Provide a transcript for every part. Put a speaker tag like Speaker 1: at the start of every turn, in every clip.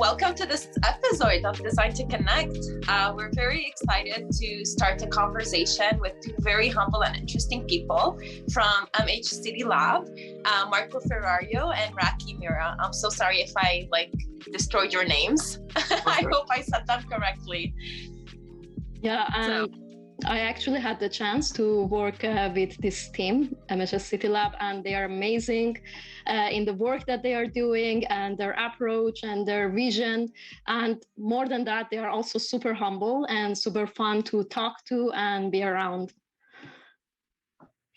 Speaker 1: Welcome to this episode of Design to Connect. We're very excited to start a conversation with two very humble and interesting people from MHS City Lab, Marco Ferrario and Rakhi Mira. I'm so sorry if I destroyed your names. I hope I said them correctly.
Speaker 2: Yeah, I actually had the chance to work with this team, MHS City Lab, and they are amazing in the work that they are doing and their approach and their vision. And more than that, they are also super humble and super fun to talk to and be around.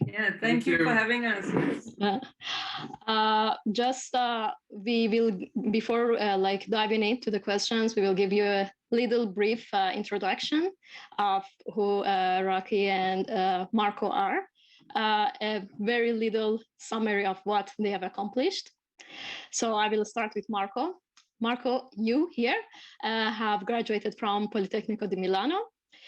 Speaker 3: Yeah, thank you for having us.
Speaker 2: We will, before diving into the questions, we will give you a little brief introduction of who Rakhi and Marco are, a very little summary of what they have accomplished. So I will start with Marco. Marco, you here have graduated from Politecnico di Milano.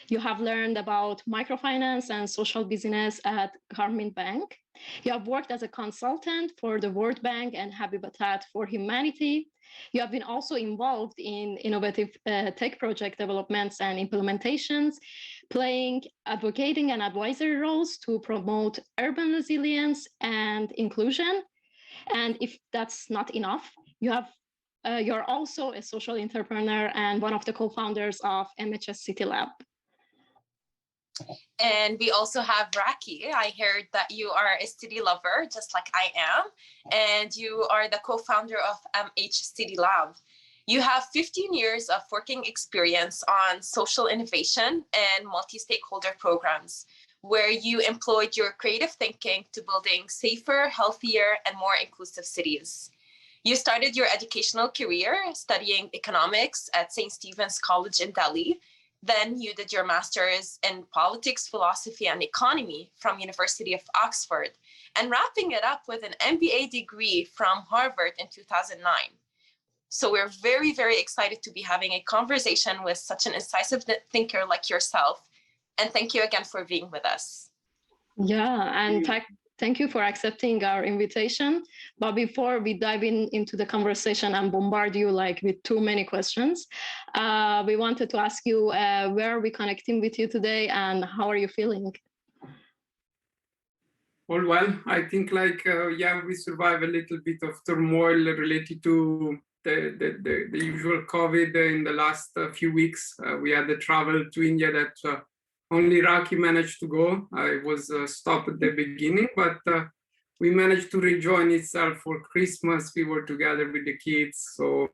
Speaker 2: You have learned about microfinance and social business at Carmine Bank. You have worked as a consultant for the World Bank and Habitat for Humanity. You have been also involved in innovative tech project developments and implementations, playing advocating and advisory roles to promote urban resilience and inclusion. And if that's not enough, you're also a social entrepreneur and one of the co-founders of MHS City Lab.
Speaker 1: And we also have Rakhi. I heard that you are a city lover, just like I am, and you are the co-founder of MHS City Lab. You have 15 years of working experience on social innovation and multi-stakeholder programs, where you employed your creative thinking to building safer, healthier, and more inclusive cities. You started your educational career studying economics at St. Stephen's College in Delhi. Then you did your master's in politics, philosophy, and economy from University of Oxford, and wrapping it up with an MBA degree from Harvard in 2009. So we're very, very excited to be having a conversation with such an incisive thinker like yourself. And thank you again for being with us.
Speaker 2: Yeah, and thank you for accepting our invitation. But before we dive into the conversation and bombard you with too many questions, we wanted to ask you where are we connecting with you today and how are you feeling?
Speaker 4: All well. I think we survive a little bit of turmoil related to the usual COVID in the last few weeks. We had the travel to India that only Rakhi managed to go. I was stopped at the beginning, but we managed to rejoin itself for Christmas. We were together with the kids, so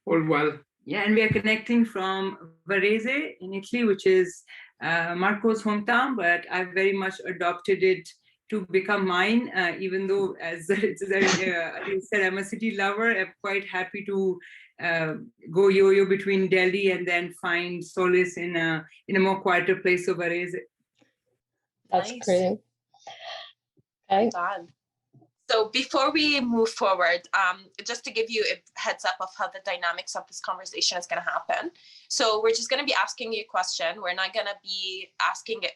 Speaker 4: all well.
Speaker 3: Yeah, and we are connecting from Varese in Italy, which is Marco's hometown, but I very much adopted it to become mine, even though, as you said, I'm a city lover. I'm quite happy to go yo-yo between Delhi and then find solace in a more quieter place of Varese.
Speaker 2: That's great. Okay.
Speaker 1: So before we move forward, just to give you a heads up of how the dynamics of this conversation is going to happen. So we're just going to be asking you a question. We're not going to be asking it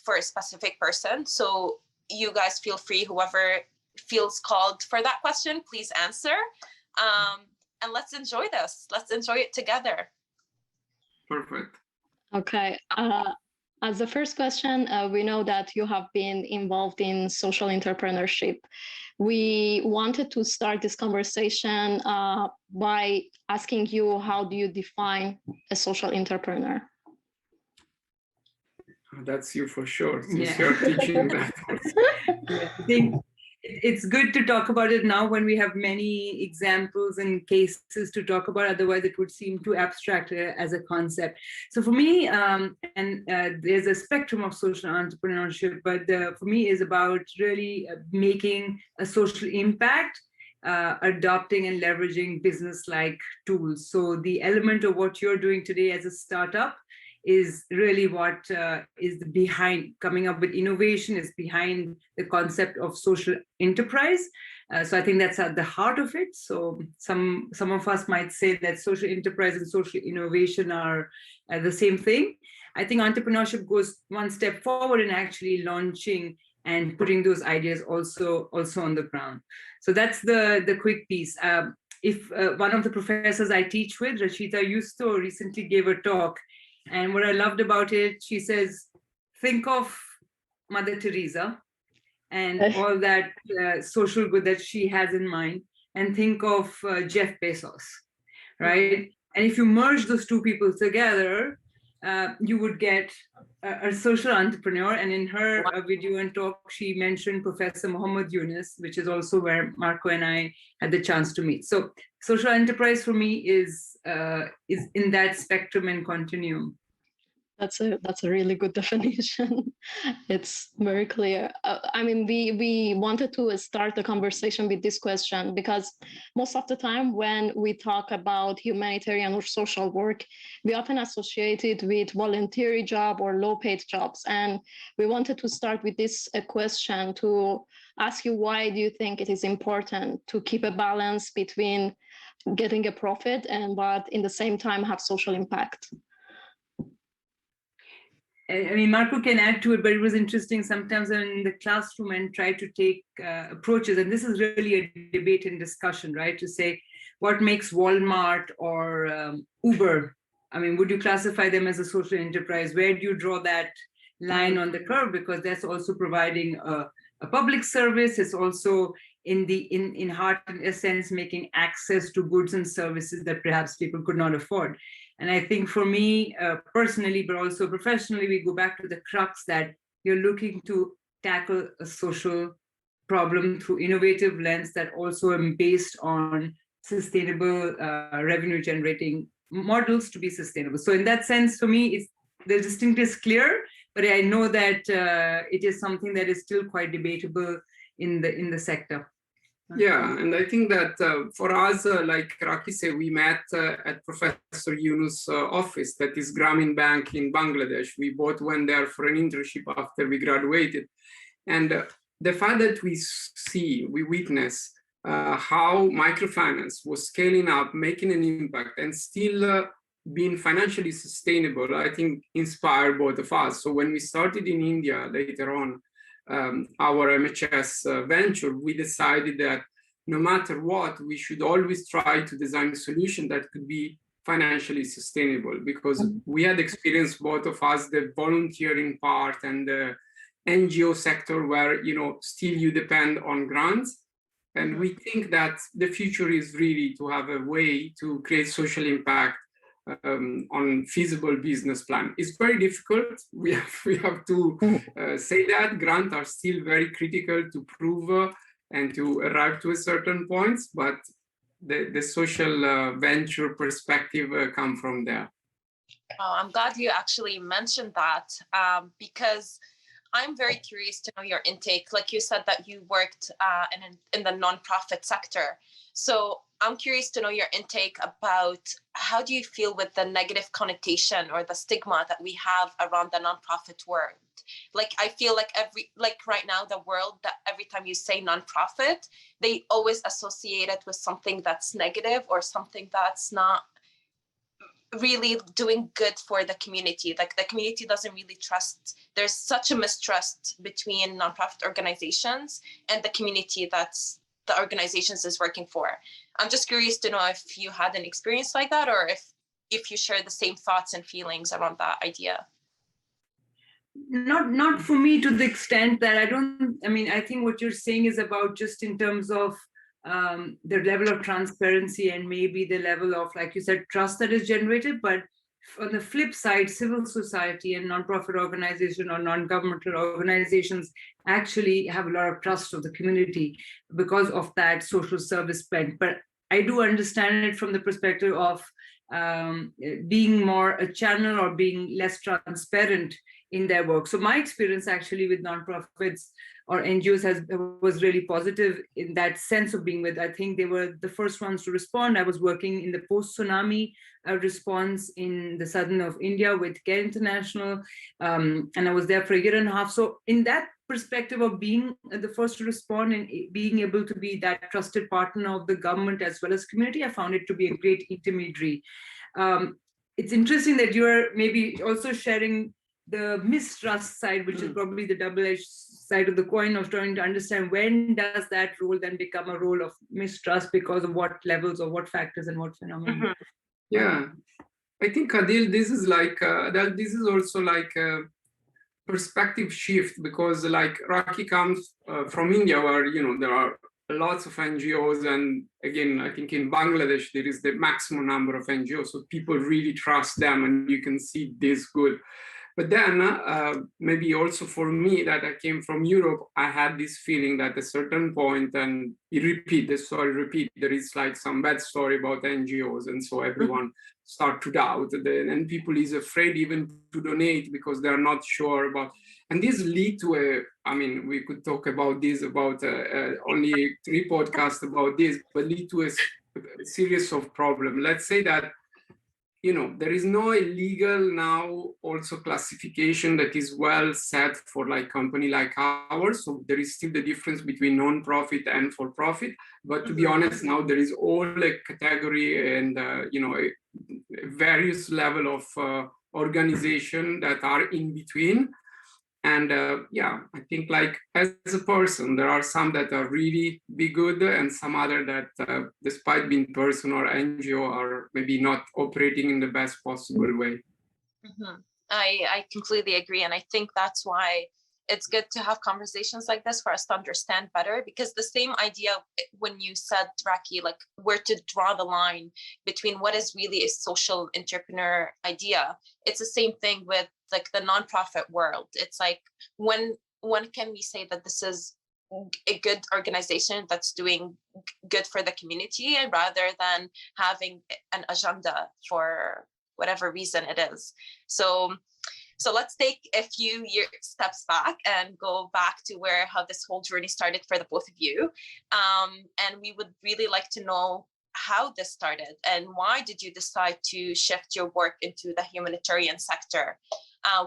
Speaker 1: for a specific person. So you guys feel free, whoever feels called for that question, please answer. And let's enjoy this. Let's enjoy it together.
Speaker 4: Perfect.
Speaker 2: Okay. As the first question, we know that you have been involved in social entrepreneurship. We wanted to start this conversation by asking you, how do you define a social entrepreneur?
Speaker 4: That's you for sure, since you're teaching that.
Speaker 3: Yeah, I think it's good to talk about it now when we have many examples and cases to talk about. Otherwise, it would seem too abstract as a concept. So for me, there's a spectrum of social entrepreneurship, but for me is about really making a social impact, adopting and leveraging business-like tools. So the element of what you're doing today as a startup is really what is behind coming up with innovation, is behind the concept of social enterprise. So I think that's at the heart of it. So some of us might say that social enterprise and social innovation are the same thing. I think entrepreneurship goes one step forward in actually launching and putting those ideas also on the ground. So that's the quick piece. if one of the professors I teach with, Rashita Yusto, recently gave a talk. And what I loved about it, she says, think of Mother Teresa and all that social good that she has in mind, and think of Jeff Bezos, right? And if you merge those two people together, you would get a social entrepreneur. And in her video and talk, she mentioned Professor Muhammad Yunus, which is also where Marco and I had the chance to meet. So social enterprise for me is in that spectrum and continuum.
Speaker 2: That's a really good definition. It's very clear. I mean, we wanted to start the conversation with this question because most of the time when we talk about humanitarian or social work, we often associate it with voluntary job or low-paid jobs. And we wanted to start with this question to ask you, why do you think it is important to keep a balance between getting a profit and but in the same time have social impact?
Speaker 3: I mean, Marco can add to it, but it was interesting. Sometimes I'm in the classroom and try to take approaches, and this is really a debate and discussion, right? To say what makes Walmart or Uber, I mean, would you classify them as a social enterprise? Where do you draw that line on the curve? Because that's also providing a public service. It's also in heart and essence making access to goods and services that perhaps people could not afford. And I think for me personally, but also professionally, we go back to the crux that you're looking to tackle a social problem through innovative lens that also are based on sustainable revenue generating models to be sustainable. So in that sense, for me, the distinct is clear, but I know that it is something that is still quite debatable in the sector.
Speaker 4: Yeah, and I think that for us, like Rakhi said, we met at Professor Yunus' office, that is Grameen Bank in Bangladesh. We both went there for an internship after we graduated. And the fact that we witness how microfinance was scaling up, making an impact, and still being financially sustainable, I think inspired both of us. So when we started in India later on, our MHS venture, we decided that no matter what, we should always try to design a solution that could be financially sustainable, because we had experienced, both of us, the volunteering part and the NGO sector where, still you depend on grants. And we think that the future is really to have a way to create social impact on feasible business plan. It's very difficult. We have to say that grants are still very critical to prove and to arrive to a certain points, but the social venture perspective come from there.
Speaker 1: Oh, I'm glad you actually mentioned that because I'm very curious to know your intake. Like you said that you worked in the nonprofit sector. So I'm curious to know your intake about how do you feel with the negative connotation or the stigma that we have around the nonprofit world? Like, I feel like right now, the world, that every time you say nonprofit, they always associate it with something that's negative or something that's not really doing good for the community. Like, the community doesn't really trust. There's such a mistrust between nonprofit organizations and the community that's the organizations is working for. I'm just curious to know if you had an experience like that, or if you share the same thoughts and feelings around that idea.
Speaker 3: Not for me to the extent that I think what you're saying is about just in terms of the level of transparency and maybe the level of, like you said, trust that is generated. But on the flip side, civil society and nonprofit organization or non-governmental organizations actually have a lot of trust of the community because of that social service bent. But I do understand it from the perspective of being more a channel or being less transparent in their work. So my experience actually with nonprofits or NGOs was really positive in that sense of being with. I think they were the first ones to respond. I was working in the post-tsunami response in the southern of India with Care International, and I was there for a year and a half. So in that perspective of being the first to respond and being able to be that trusted partner of the government as well as community, I found it to be a great intermediary. It's interesting that you are maybe also sharing the mistrust side, which is probably the double-edged side of the coin of trying to understand when does that role then become a role of mistrust because of what levels or what factors and what phenomena.
Speaker 4: Yeah, I think Adil, this is like this is also like a perspective shift, because like Rakhi comes from India, where there are lots of NGOs, and again I think in Bangladesh there is the maximum number of NGOs, so people really trust them, and you can see this good. But then maybe also for me, that I came from Europe, I had this feeling that at a certain point, and you repeat the story, there is like some bad story about NGOs, and so everyone start to doubt, and people is afraid even to donate because they're not sure about. And this lead to I mean, we could talk about this, about only 3 podcasts about this, but lead to a series of problems. Let's say that there is no legal now also classification that is well set for like company like ours. So there is still the difference between non-profit and for-profit. But to be honest, now there is all a category and a various level of organization that are in between. And yeah, I think like as a person, there are some that are really be good, and some other that despite being person or NGO are maybe not operating in the best possible way.
Speaker 1: I completely agree. And I think that's why it's good to have conversations like this for us to understand better, because the same idea when you said, Rakhi, like where to draw the line between what is really a social entrepreneur idea, it's the same thing with like the nonprofit world. It's like when can we say that this is a good organization that's doing good for the community, rather than having an agenda for whatever reason it is. So let's take a few steps back and go back to how this whole journey started for the both of you. And we would really like to know how this started, and why did you decide to shift your work into the humanitarian sector?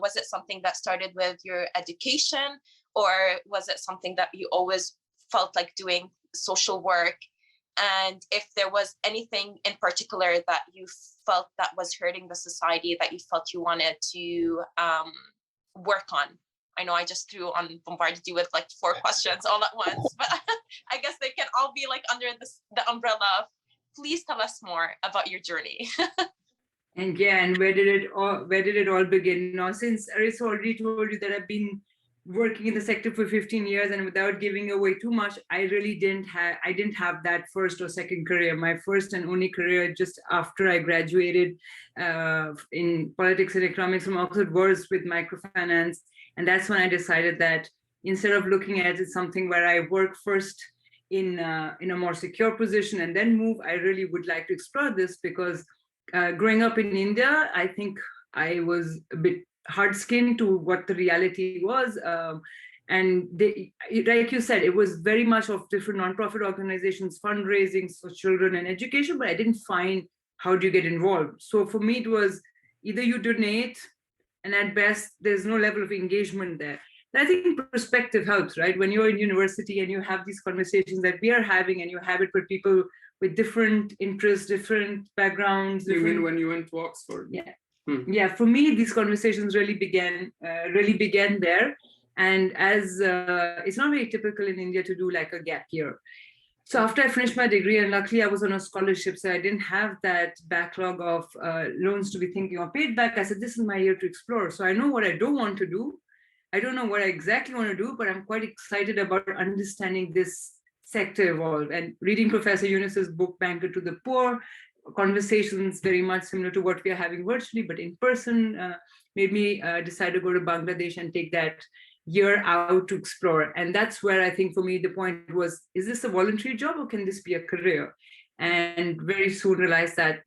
Speaker 1: Was it something that started with your education, or was it something that you always felt like doing social work? And if there was anything in particular that you felt that was hurting the society, that you felt you wanted to work on? I know I just bombarded you with like 4 questions all at once, but I guess they can all be like under the umbrella of, please tell us more about your journey.
Speaker 3: And yeah, and where did it all begin? Now, since Aris already told you that I've been working in the sector for 15 years, and without giving away too much, I didn't have that first or second career. My first and only career just after I graduated in politics and economics from Oxford was with microfinance. And that's when I decided that instead of looking at it something where I work first in a more secure position and then move, I really would like to explore this, because growing up in India, I think I was a bit hard-skinned to what the reality was. And like you said, it was very much of different nonprofit organizations, fundraising for children and education, but I didn't find how do you get involved. So for me, it was either you donate, and at best, there's no level of engagement there. And I think perspective helps, right? When you're in university and you have these conversations that we are having, and you have it with people with different interests, different backgrounds.
Speaker 4: You mean when you went to Oxford?
Speaker 3: Yeah. Yeah, for me, these conversations really began there. And as it's not very typical in India to do like a gap year. So after I finished my degree, and luckily I was on a scholarship, so I didn't have that backlog of loans to be thinking of paid back. I said, this is my year to explore. So I know what I don't want to do. I don't know what I exactly want to do, but I'm quite excited about understanding this sector evolve. And reading Professor Yunus's book, Banker to the Poor, conversations very much similar to what we are having virtually, but in person, made me decide to go to Bangladesh and take that year out to explore. And that's where I think for me, the point was, is this a voluntary job or can this be a career? And very soon realized that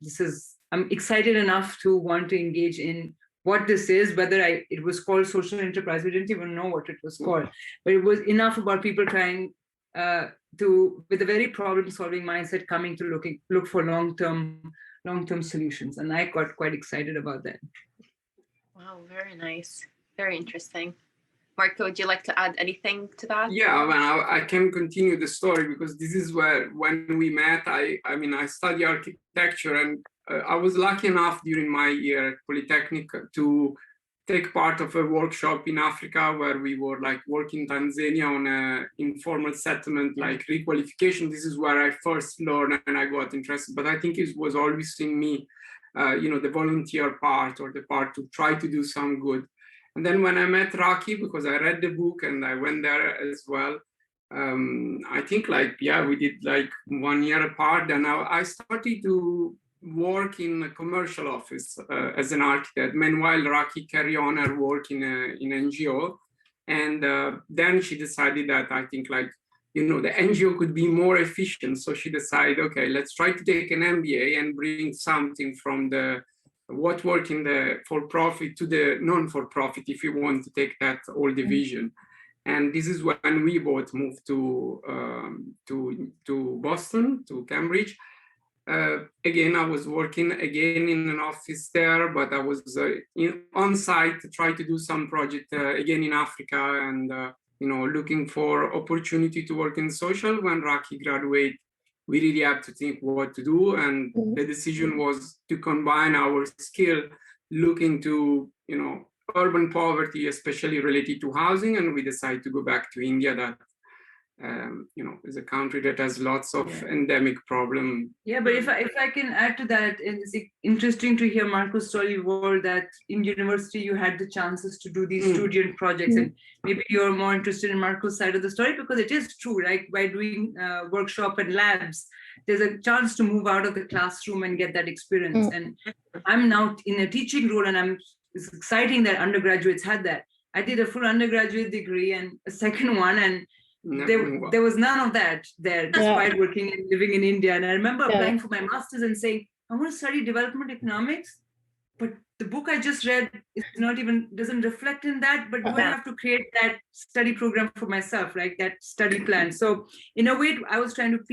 Speaker 3: I'm excited enough to want to engage in what this is, whether it was called social enterprise. We didn't even know what it was called, but it was enough about people trying with a very problem-solving mindset, coming to look for long-term solutions. And I got quite excited about that.
Speaker 1: Wow, very nice. Very interesting. Marco, would you like to add anything to that?
Speaker 4: Yeah, well, I can continue the story, because this is where, when we met, I study architecture, and I was lucky enough during my year at Polytechnic to take part of a workshop in Africa where we were like working in Tanzania on a informal settlement, like requalification. This is where I first learned and I got interested. But I think it was always in me, the volunteer part or the part to try to do some good. And then when I met Rakhi, because I read the book and I went there as well, I think we did like 1 year apart. And I started to work in a commercial office as an architect. Meanwhile, Rakhi carried on her work in NGO. And then she decided that I think the NGO could be more efficient. So she decided, okay, let's try to take an MBA and bring something from what work in the for-profit to the non-for-profit, if you want to take that whole division. And this is when we both moved to Boston, to Cambridge. Again, I was working again in an office there, but I was on site to try to do some project again in Africa and looking for opportunity to work in social. When Rakhi graduated, we really had to think what to do, and the decision was to combine our skill, looking to urban poverty, especially related to housing, and we decided to go back to India. That is a country that has lots of endemic problem.
Speaker 3: Yeah, but if I can add to that, it's interesting to hear Marco's story were that in university you had the chances to do these student projects, and maybe you're more interested in Marco's side of the story because it is true, like by doing workshop and labs, there's a chance to move out of the classroom and get that experience. And I'm now in a teaching role, and it's exciting that undergraduates had that. I did a full undergraduate degree and a second one, and there was none of that there, despite working and living in India. And I remember applying for my master's and saying, I want to study development economics, but the book I just read is doesn't reflect in that, but do I have to create that study program for myself, like that study plan? So in a way, I was trying to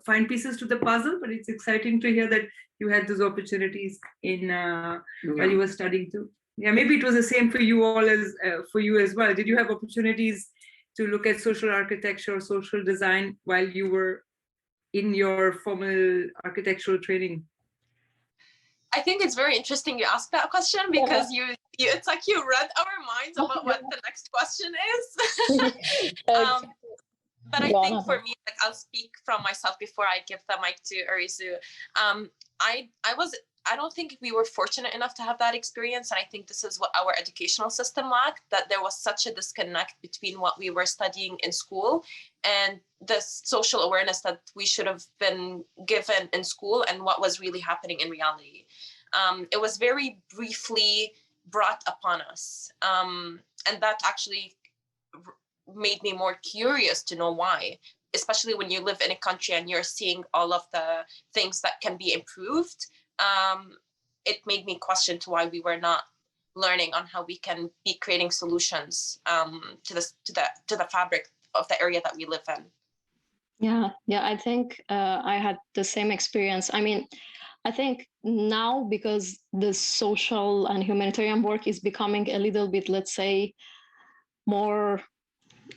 Speaker 3: find pieces to the puzzle, but it's exciting to hear that you had those opportunities while you were studying too. Yeah, maybe it was the same for you all as for you as well. Did you have opportunities to look at social architecture or social design while you were in your formal architectural training?
Speaker 1: I think it's very interesting you asked that question because it's like you read our minds about what the next question is. But I think for me, I'll speak from myself before I give the mic to Arisu. I don't think we were fortunate enough to have that experience. And I think this is what our educational system lacked, that there was such a disconnect between what we were studying in school and the social awareness that we should have been given in school and what was really happening in reality. It was very briefly brought upon us. And that actually made me more curious to know why, especially when you live in a country and you're seeing all of the things that can be improved. It made me question to why we were not learning on how we can be creating solutions to the fabric of the area that we live in.
Speaker 2: Yeah, I think I had the same experience. I mean, I think now because the social and humanitarian work is becoming a little bit, let's say, more,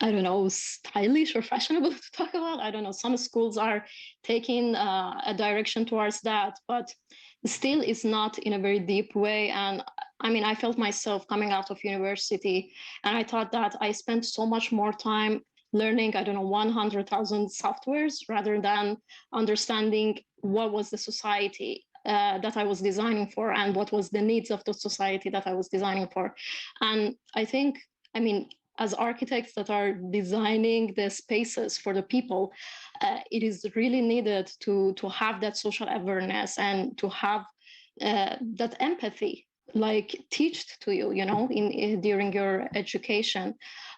Speaker 2: I don't know, stylish or fashionable to talk about. I don't know. Some schools are taking a direction towards that, but still it's not in a very deep way. And I mean, I felt myself coming out of university and I thought that I spent so much more time learning, 100,000 softwares rather than understanding what was the society that I was designing for and what was the needs of the society that I was designing for. And I think, as architects that are designing the spaces for the people, it is really needed to have that social awareness and to have that empathy, like taught to you, during your education.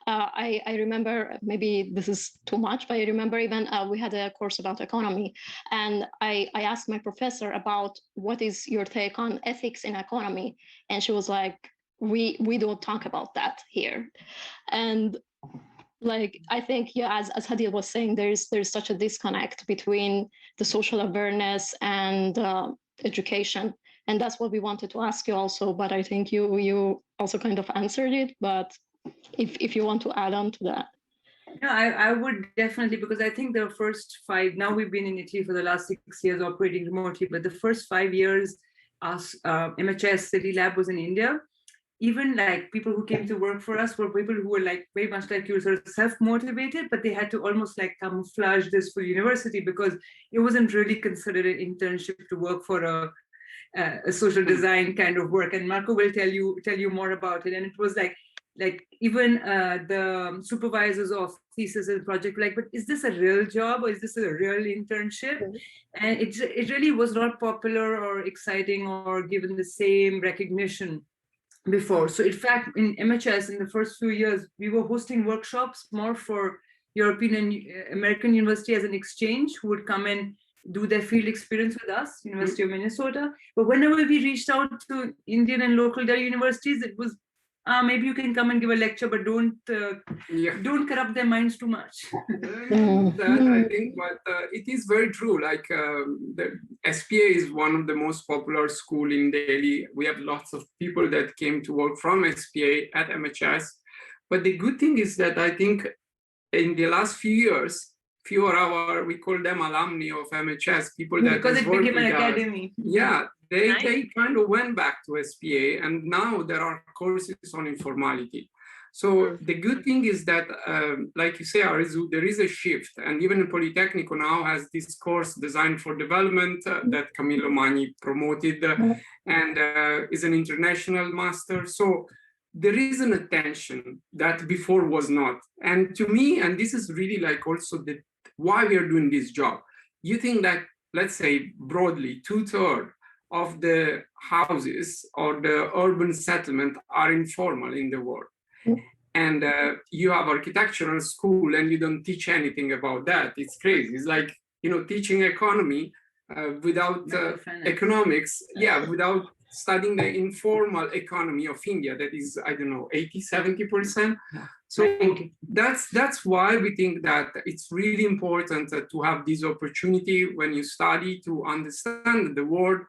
Speaker 2: I remember, maybe this is too much, but I remember even we had a course about economy, and I asked my professor about what is your take on ethics in economy, and she was like, we don't talk about that here. And I think, as Hadil was saying, there's such a disconnect between the social awareness and education. And that's what we wanted to ask you also, but I think you also kind of answered it, but if you want to add on to that.
Speaker 3: No, I would definitely, because I think the first 5, now we've been in Italy for the last 6 years operating remotely, but the first 5 years, MHS City Lab was in India. even like people who came to work for us were people who were like very much like you, sort of self-motivated, but they had to almost like camouflage this for university because it wasn't really considered an internship to work for a social design kind of work. And Marco will tell you more about it. And it was like even the supervisors of thesis and project like, but is this a real job or is this a real internship? And it really was not popular or exciting or given the same recognition before. So in fact, in MHS, in the first few years, we were hosting workshops more for European and American university as an exchange, who would come and do their field experience with us, University of Minnesota. But whenever we reached out to Indian and local universities, it was, maybe you can come and give a lecture, but don't corrupt their minds too much.
Speaker 4: I think, but it is very true. Like the SPA is one of the most popular school in Delhi. We have lots of people that came to work from SPA at MHS. But the good thing is that I think in the last few years, we call them alumni of MHS, people that
Speaker 3: because it became an academy.
Speaker 4: Yeah, they kind of went back to SPA, and now there are courses on informality. So the good thing is that, like you say, Arizu, there is a shift, and even Politecnico now has this course designed for development that Camillo Magni promoted, and is an international master. So there is an attention that before was not. And to me, and this is really like also why we are doing this job. You think that, let's say broadly, 2/3 of the houses or the urban settlement are informal in the world. And you have architectural school and you don't teach anything about that. It's crazy. It's like, teaching economy without economics, without studying the informal economy of India, that is, I don't know, 80-70%. So that's why we think that it's really important to have this opportunity when you study to understand the world.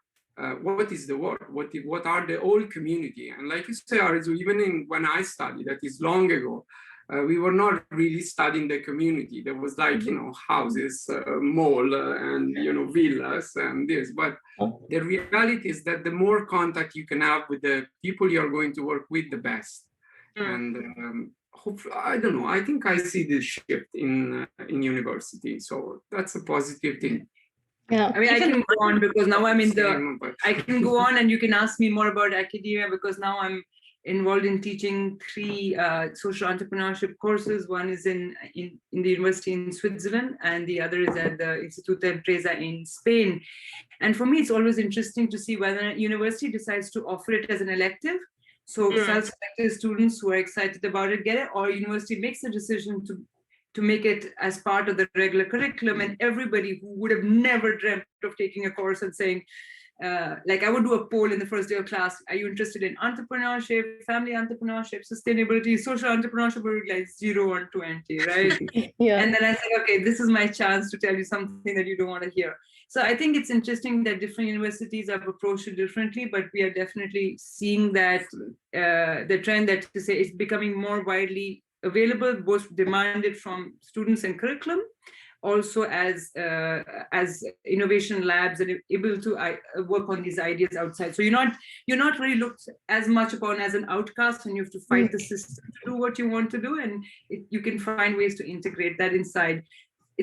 Speaker 4: What is the world? What are the whole community? And like you say, Arizu, even when I studied, that is long ago, we were not really studying the community. There was like, houses, mall, and, villas and this. But the reality is that the more contact you can have with the people you're going to work with, the best. And hopefully, I don't know, I think I see this shift in university. So that's a positive thing.
Speaker 2: Yeah,
Speaker 3: I mean, I can go on because now I'm in I can go on and you can ask me more about academia because now I'm involved in teaching 3 social entrepreneurship courses. One is in the university in Switzerland, and the other is at the Instituto de Empresa in Spain. And for me, it's always interesting to see whether a university decides to offer it as an elective. So self-selected students who are excited about it get it, or university makes the decision to make it as part of the regular curriculum, and everybody who would have never dreamt of taking a course and saying, like I would do a poll in the first day of class, are you interested in entrepreneurship, family entrepreneurship, sustainability, social entrepreneurship? We're like 0 on 20, right? And then I said, okay, this is my chance to tell you something that you don't want to hear. So I think it's interesting that different universities have approached it differently, but we are definitely seeing that the trend that to say it's becoming more widely available, both demanded from students and curriculum, also as innovation labs and able to work on these ideas outside. So you're not really looked as much upon as an outcast, and you have to fight the system to do what you want to do, and you can find ways to integrate that inside.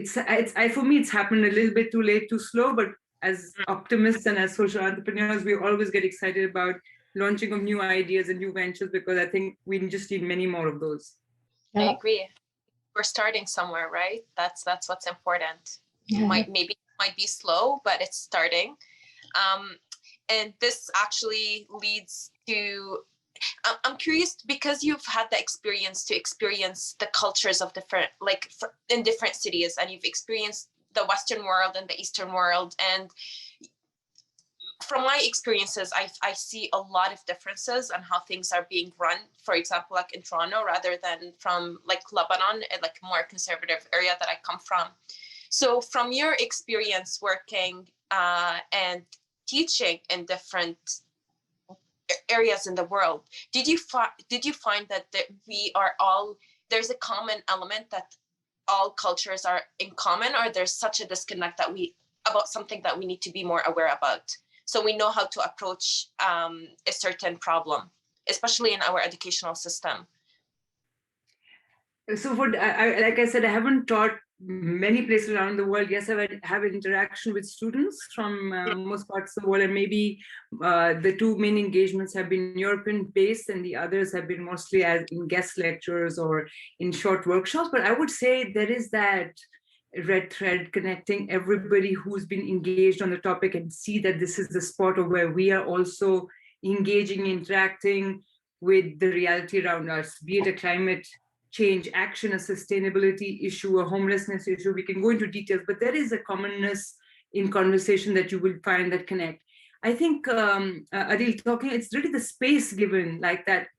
Speaker 3: For me, it's happened a little bit too late, too slow, but as optimists and as social entrepreneurs, we always get excited about launching of new ideas and new ventures, because I think we just need many more of those.
Speaker 1: I agree. We're starting somewhere, right? That's what's important. Might be slow, but it's starting. And this actually leads to, I'm curious, because you've had the experience to experience the cultures of different, like in different cities, and you've experienced the Western world and the Eastern world. And from my experiences, I see a lot of differences on how things are being run. For example, like in Toronto, rather than from like Lebanon, like a more conservative area that I come from. So from your experience working and teaching in different areas in the world, did you find that there's a common element that all cultures are in common, or there's such a disconnect about something that we need to be more aware about, so we know how to approach a certain problem? especially in our educational system?
Speaker 3: So like I said, I haven't taught many places around the world. Yes, I have interaction with students from most parts of the world, and maybe the two main engagements have been European based, and the others have been mostly as in guest lectures or in short workshops. But I would say there is that red thread connecting everybody who's been engaged on the topic and see that this is the spot of where we are also engaging, interacting with the reality around us, be it a climate change action, a sustainability issue, a homelessness issue. We can go into details, but there is a commonness in conversation that you will find that connect. I think, Adil, talking, it's really the space given, like that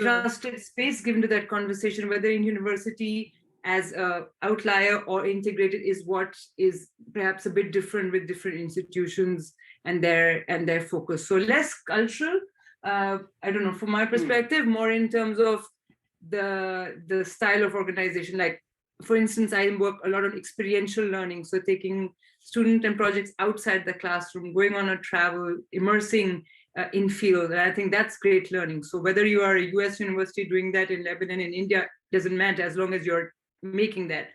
Speaker 3: trusted space given to that conversation, whether in university as a outlier or integrated, is what is perhaps a bit different with different institutions and their focus. So less cultural, I don't know, from my perspective, more in terms of the style of organization. Like, for instance, I work a lot on experiential learning, so taking student and projects outside the classroom, going on a travel, immersing in field, and I think that's great learning. So whether you are a US university doing that in Lebanon, in India, doesn't matter as long as you're making that.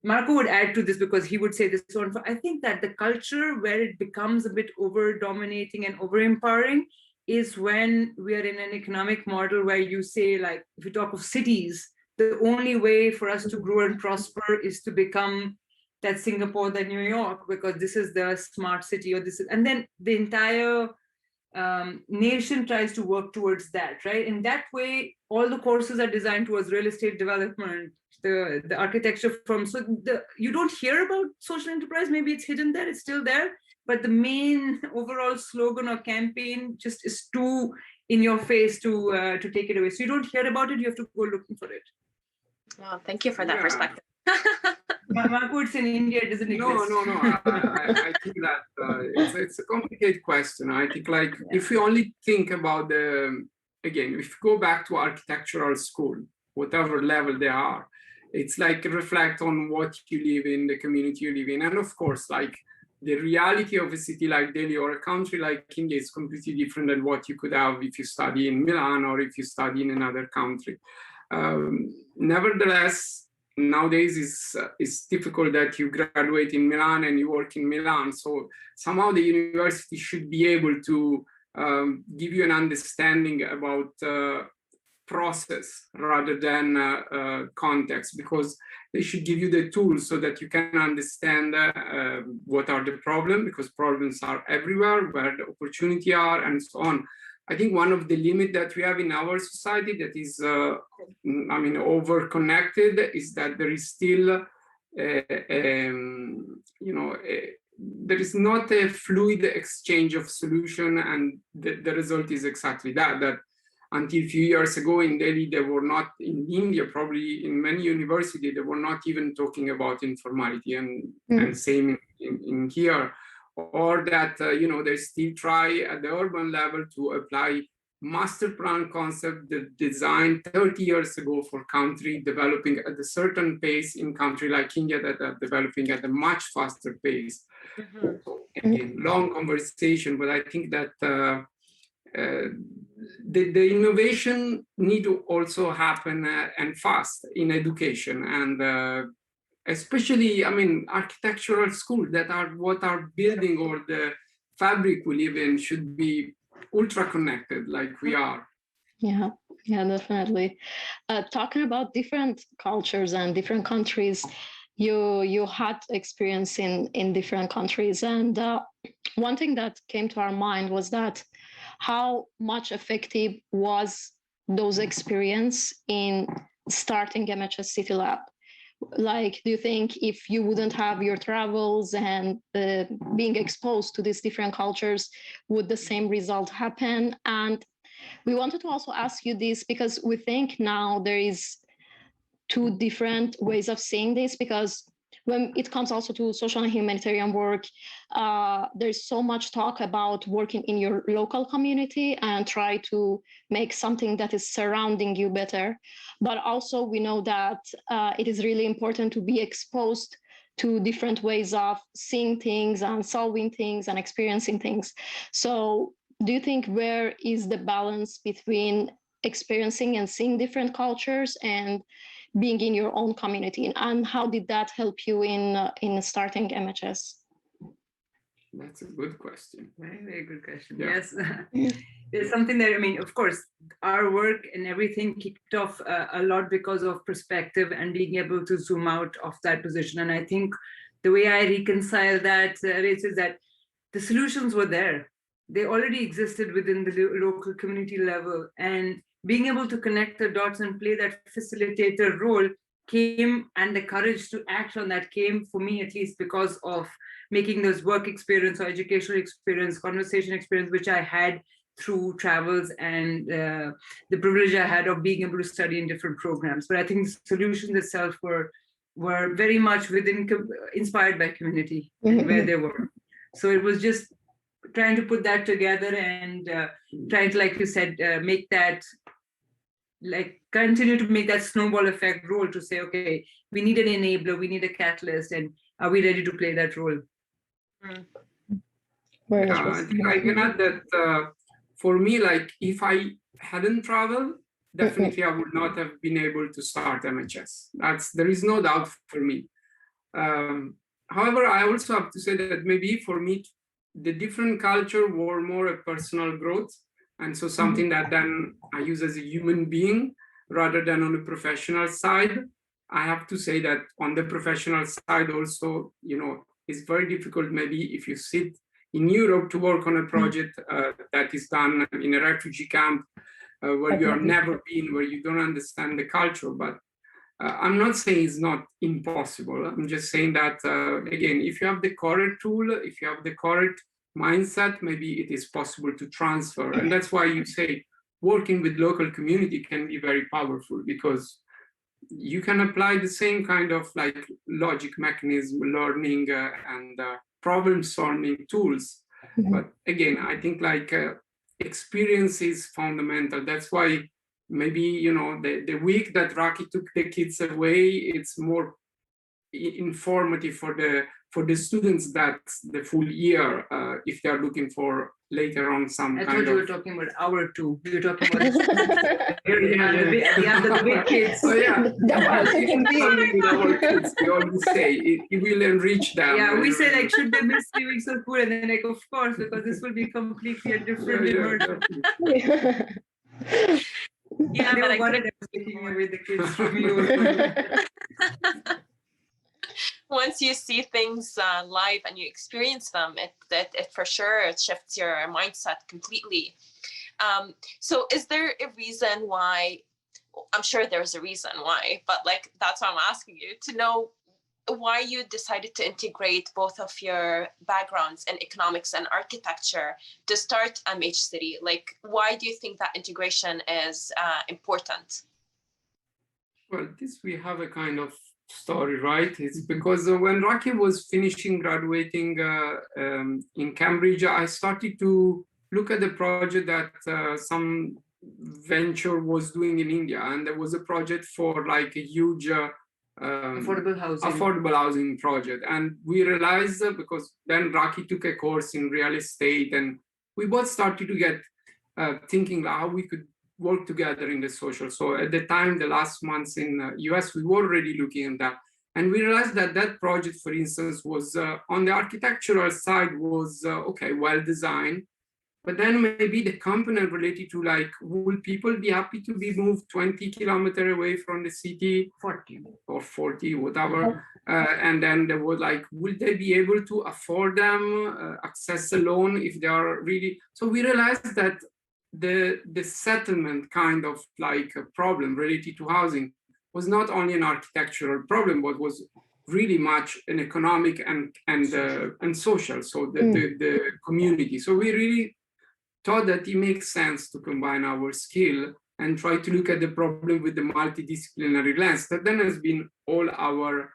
Speaker 3: Marco would add to this because he would say this one. I think that the culture where it becomes a bit over dominating and over empowering is when we are in an economic model where you say, like, if you talk of cities, the only way for us to grow and prosper is to become that Singapore, that New York, because this is the smart city, or this is, and then the entire nation tries to work towards that, right? In that way, all the courses are designed towards real estate development, the architecture firm. So you don't hear about social enterprise. Maybe it's hidden there, it's still there, but the main overall slogan or campaign just is too in your face to take it away. So you don't hear about it, you have to go looking for it.
Speaker 1: Well, thank you for that perspective.
Speaker 3: Marco, it's in India, it doesn't exist.
Speaker 4: No. I think that it's a complicated question. I think, like, if you only think about again, if you go back to architectural school, whatever level they are, it's like reflect on what you live in, the community you live in. And of course, like, the reality of a city like Delhi or a country like India is completely different than what you could have if you study in Milan or if you study in another country. Nevertheless, nowadays it's difficult that you graduate in Milan and you work in Milan. So somehow the university should be able to give you an understanding about process rather than context, because they should give you the tools so that you can understand what are the problems, because problems are everywhere, where the opportunity are, and so on. I think one of the limits that we have in our society that is, over-connected, is that there is still, there is not a fluid exchange of solution, and the result is exactly that until a few years ago in Delhi, they were not, in India, probably in many universities, they were not even talking about informality, and same in here. Or that, they still try at the urban level to apply master plan concept that designed 30 years ago for country developing at a certain pace, in country like India that are developing at a much faster pace. So, again, long conversation, but I think that the innovation need to also happen and fast in education, and especially, architectural schools that are what are building, or the fabric we live in, should be ultra connected like we are.
Speaker 2: Yeah, definitely. Talking about different cultures and different countries, you had experience in different countries, and one thing that came to our mind was that how much effective was those experience in starting MHS City Lab? Like, do you think if you wouldn't have your travels and being exposed to these different cultures, would the same result happen? And we wanted to also ask you this because we think now there is two different ways of seeing this, because when it comes also to social and humanitarian work, there's so much talk about working in your local community and try to make something that is surrounding you better. But also we know that it is really important to be exposed to different ways of seeing things and solving things and experiencing things. So do you think where is the balance between experiencing and seeing different cultures and being in your own community, and how did that help you in starting MHS?
Speaker 4: That's a good question.
Speaker 3: Very, very good question.
Speaker 4: Yeah.
Speaker 3: Yes. There's something that, I mean, of course, our work and everything kicked off a lot because of perspective and being able to zoom out of that position. And I think the way I reconcile that is that the solutions were there. They already existed within the local community level. And being able to connect the dots and play that facilitator role came, and the courage to act on that came, for me at least, because of making those work experience or educational experience, conversation experience, which I had through travels and the privilege I had of being able to study in different programs. But I think the solutions itself were very much inspired by community and where they were. So it was just trying to put that together and trying to, like you said, make that, like, continue to make that snowball effect role to say, okay, we need an enabler, we need a catalyst, and are we ready to play that role?
Speaker 4: I think I can add that for me, like, if I hadn't traveled, definitely I would not have been able to start MHS. There is no doubt for me. However, I also have to say that maybe for me, the different culture were more a personal growth. And so something that then I use as a human being rather than on the professional side. I have to say that on the professional side also, you know, it's very difficult maybe if you sit in Europe to work on a project that is done in a refugee camp where you have never been, where you don't understand the culture. But I'm not saying it's not impossible. I'm just saying that, again, if you have the correct tool, if you have the correct mindset, maybe it is possible to transfer. And that's why you say working with local community can be very powerful, because you can apply the same kind of like logic mechanism, learning and problem solving tools. But again, I think like experience is fundamental. That's why maybe, you know, the week that Rakhi took the kids away, it's more informative for the students that the full year, if they're looking for later on some
Speaker 3: I
Speaker 4: kind
Speaker 3: thought you were talking about our two. You were talking about the big kids.
Speaker 4: So yeah, with our kids, we always say it will enrich them.
Speaker 3: Yeah, we say like, should they miss 3 weeks of school? And then like, of course, because this will be completely a different immersion.
Speaker 1: Yeah, but I
Speaker 3: wanted
Speaker 1: couldn't
Speaker 3: taking away the kids from you.
Speaker 1: once you see things live and you experience them, it for sure it shifts your mindset completely. So is there a reason why? I'm sure there's a reason why, but like that's why I'm asking you to know why you decided to integrate both of your backgrounds in economics and architecture to start MH City. Like, why do you think that integration is important?
Speaker 4: Well, this we have a kind of story, right? It's because when Rakhi was finishing graduating in Cambridge, I started to look at the project that some venture was doing in India, and there was a project for like a huge affordable housing project. And we realized because then Rakhi took a course in real estate, and we both started to get thinking how we could work together in the social. So at the time, the last months in US, we were already looking at that. And we realized that that project, for instance, was on the architectural side was, okay, well designed. But then maybe the component related to like, will people be happy to be moved 20 kilometers away from the city?
Speaker 3: 40
Speaker 4: or 40, whatever. And then they were like, will they be able to afford them, access a loan if they are really? So we realized that the settlement kind of like a problem related to housing was not only an architectural problem, but was really much an economic and social. So the community. So we really thought that it makes sense to combine our skill and try to look at the problem with the multidisciplinary lens. That then has been all our,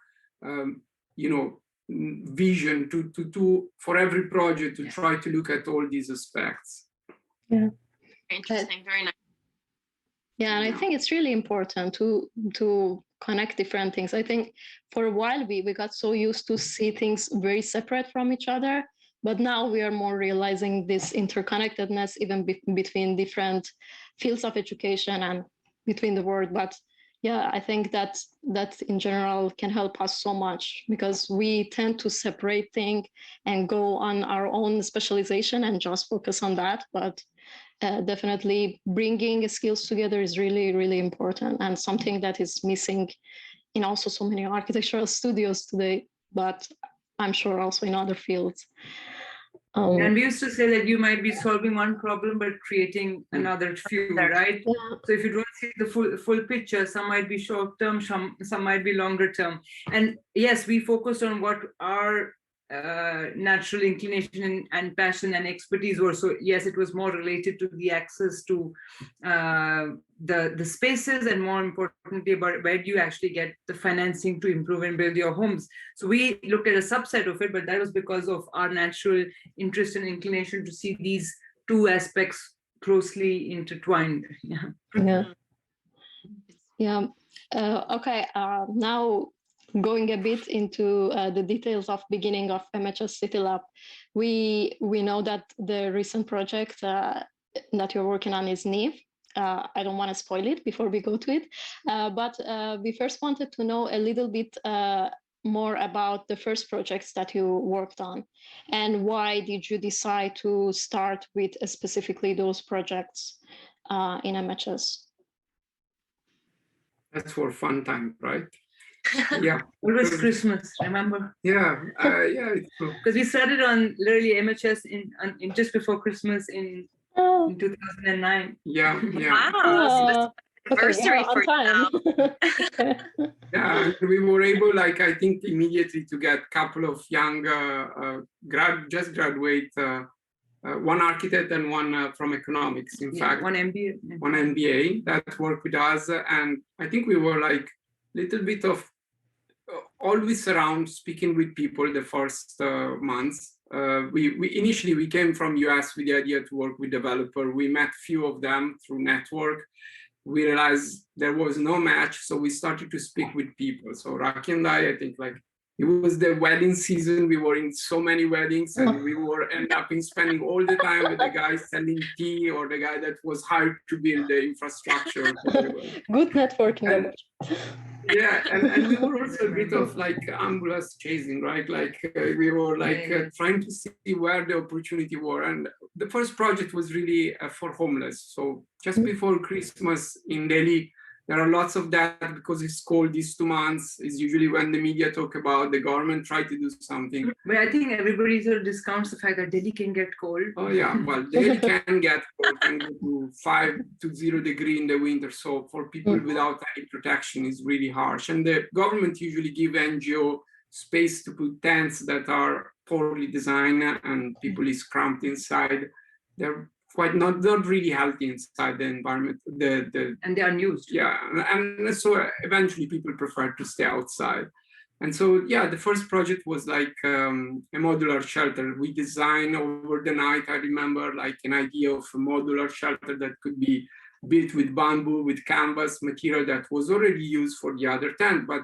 Speaker 4: vision to for every project to try to look at all these aspects.
Speaker 2: Yeah.
Speaker 1: Interesting, very nice.
Speaker 2: Yeah, and I think it's really important to connect different things. I think for a while we got so used to see things very separate from each other, But now we are more realizing this interconnectedness even between different fields of education and between the world. But yeah, I think that in general can help us so much, because we tend to separate things and go on our own specialization and just focus on that. But definitely bringing skills together is really, really important, and something that is missing in also so many architectural studios today, but I'm sure also in other fields.
Speaker 3: And we used to say that you might be solving one problem but creating another few, right?
Speaker 2: Yeah.
Speaker 3: So if you don't see the full picture, some might be short term, some might be longer term. And yes, we focused on what our natural inclination and passion and expertise were. So yes, it was more related to the access to the spaces, and more importantly about where do you actually get the financing to improve and build your homes. So we looked at a subset of it, but that was because of our natural interest and inclination to see these two aspects closely intertwined.
Speaker 2: Yeah. Okay, now going a bit into the details of beginning of MHS City Lab, we know that the recent project that you're working on is NIV. I don't want to spoil it before we go to it, but we first wanted to know a little bit more about the first projects that you worked on, and why did you decide to start with specifically those projects in MHS?
Speaker 4: That's for fun time, right? Yeah.
Speaker 3: Always Christmas, remember?
Speaker 4: Yeah, yeah, it's true.
Speaker 3: Because we started on literally MHS in just before Christmas in 2009.
Speaker 4: Yeah, yeah.
Speaker 1: Wow, anniversary for
Speaker 2: time.
Speaker 4: Yeah, and we were able, like, I think immediately to get a couple of young just graduate, one architect and one from economics, in fact.
Speaker 3: One MBA.
Speaker 4: One MBA that worked with us. And I think we were like a little bit of always around speaking with people the first months. We initially came from US with the idea to work with developer. We met few of them through network. We realized there was no match, so we started to speak with people. So Rakhi and I think like it was the wedding season. We were in so many weddings, and we were end up in spending all the time with the guy selling tea or the guy that was hired to build the infrastructure.
Speaker 2: Good networking.
Speaker 4: Yeah, and we were also a bit of like ambulance chasing, right? Like we were like trying to see where the opportunity were. And the first project was really for homeless. So just before Christmas in Delhi, there are lots of that because it's cold these 2 months. Is usually when the media talk about the government try to do something.
Speaker 3: But I think everybody sort of discounts the fact that Delhi can get cold.
Speaker 4: Oh yeah, well, Delhi can get cold, can go to 5 to 0 degree in the winter. So for people without any protection, is really harsh. And the government usually give NGO space to put tents that are poorly designed, and people is cramped inside. They're quite not really healthy inside the environment.
Speaker 3: And they are unused.
Speaker 4: Yeah, and so eventually people prefer to stay outside. And so, yeah, the first project was like a modular shelter. We designed over the night, I remember, like an idea of a modular shelter that could be built with bamboo, with canvas material that was already used for the other tent, but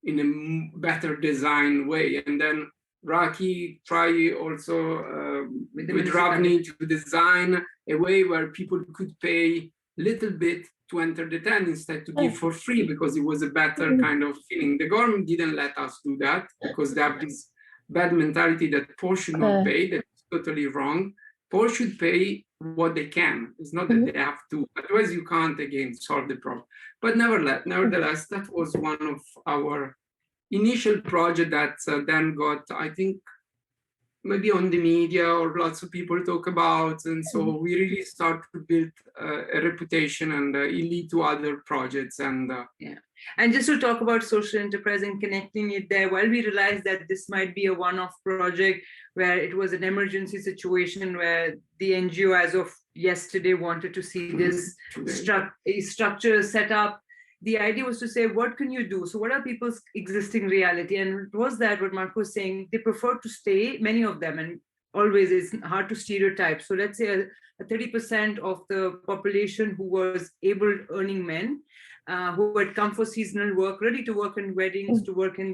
Speaker 4: in a better design way. And then Rakhi try also with Ravni to design a way where people could pay little bit to enter the tent instead to give for free, because it was a better kind of feeling. The government didn't let us do that because they have this bad mentality that poor should not pay. That's totally wrong. Poor should pay what they can. It's not that they have to, otherwise you can't again solve the problem. But nevertheless, that was one of our initial project that then got, I think, maybe on the media or lots of people talk about. And so we really start to build a reputation and lead to other projects. And
Speaker 3: yeah. And just to talk about social enterprise and connecting it there, while we realized that this might be a one-off project where it was an emergency situation where the NGO as of yesterday wanted to see this structure set up, the idea was to say, what can you do? So what are people's existing reality? And it was that what Marco was saying, they prefer to stay, many of them, and always it's hard to stereotype. So let's say a 30% of the population who was able earning men who had come for seasonal work, ready to work in weddings, to work in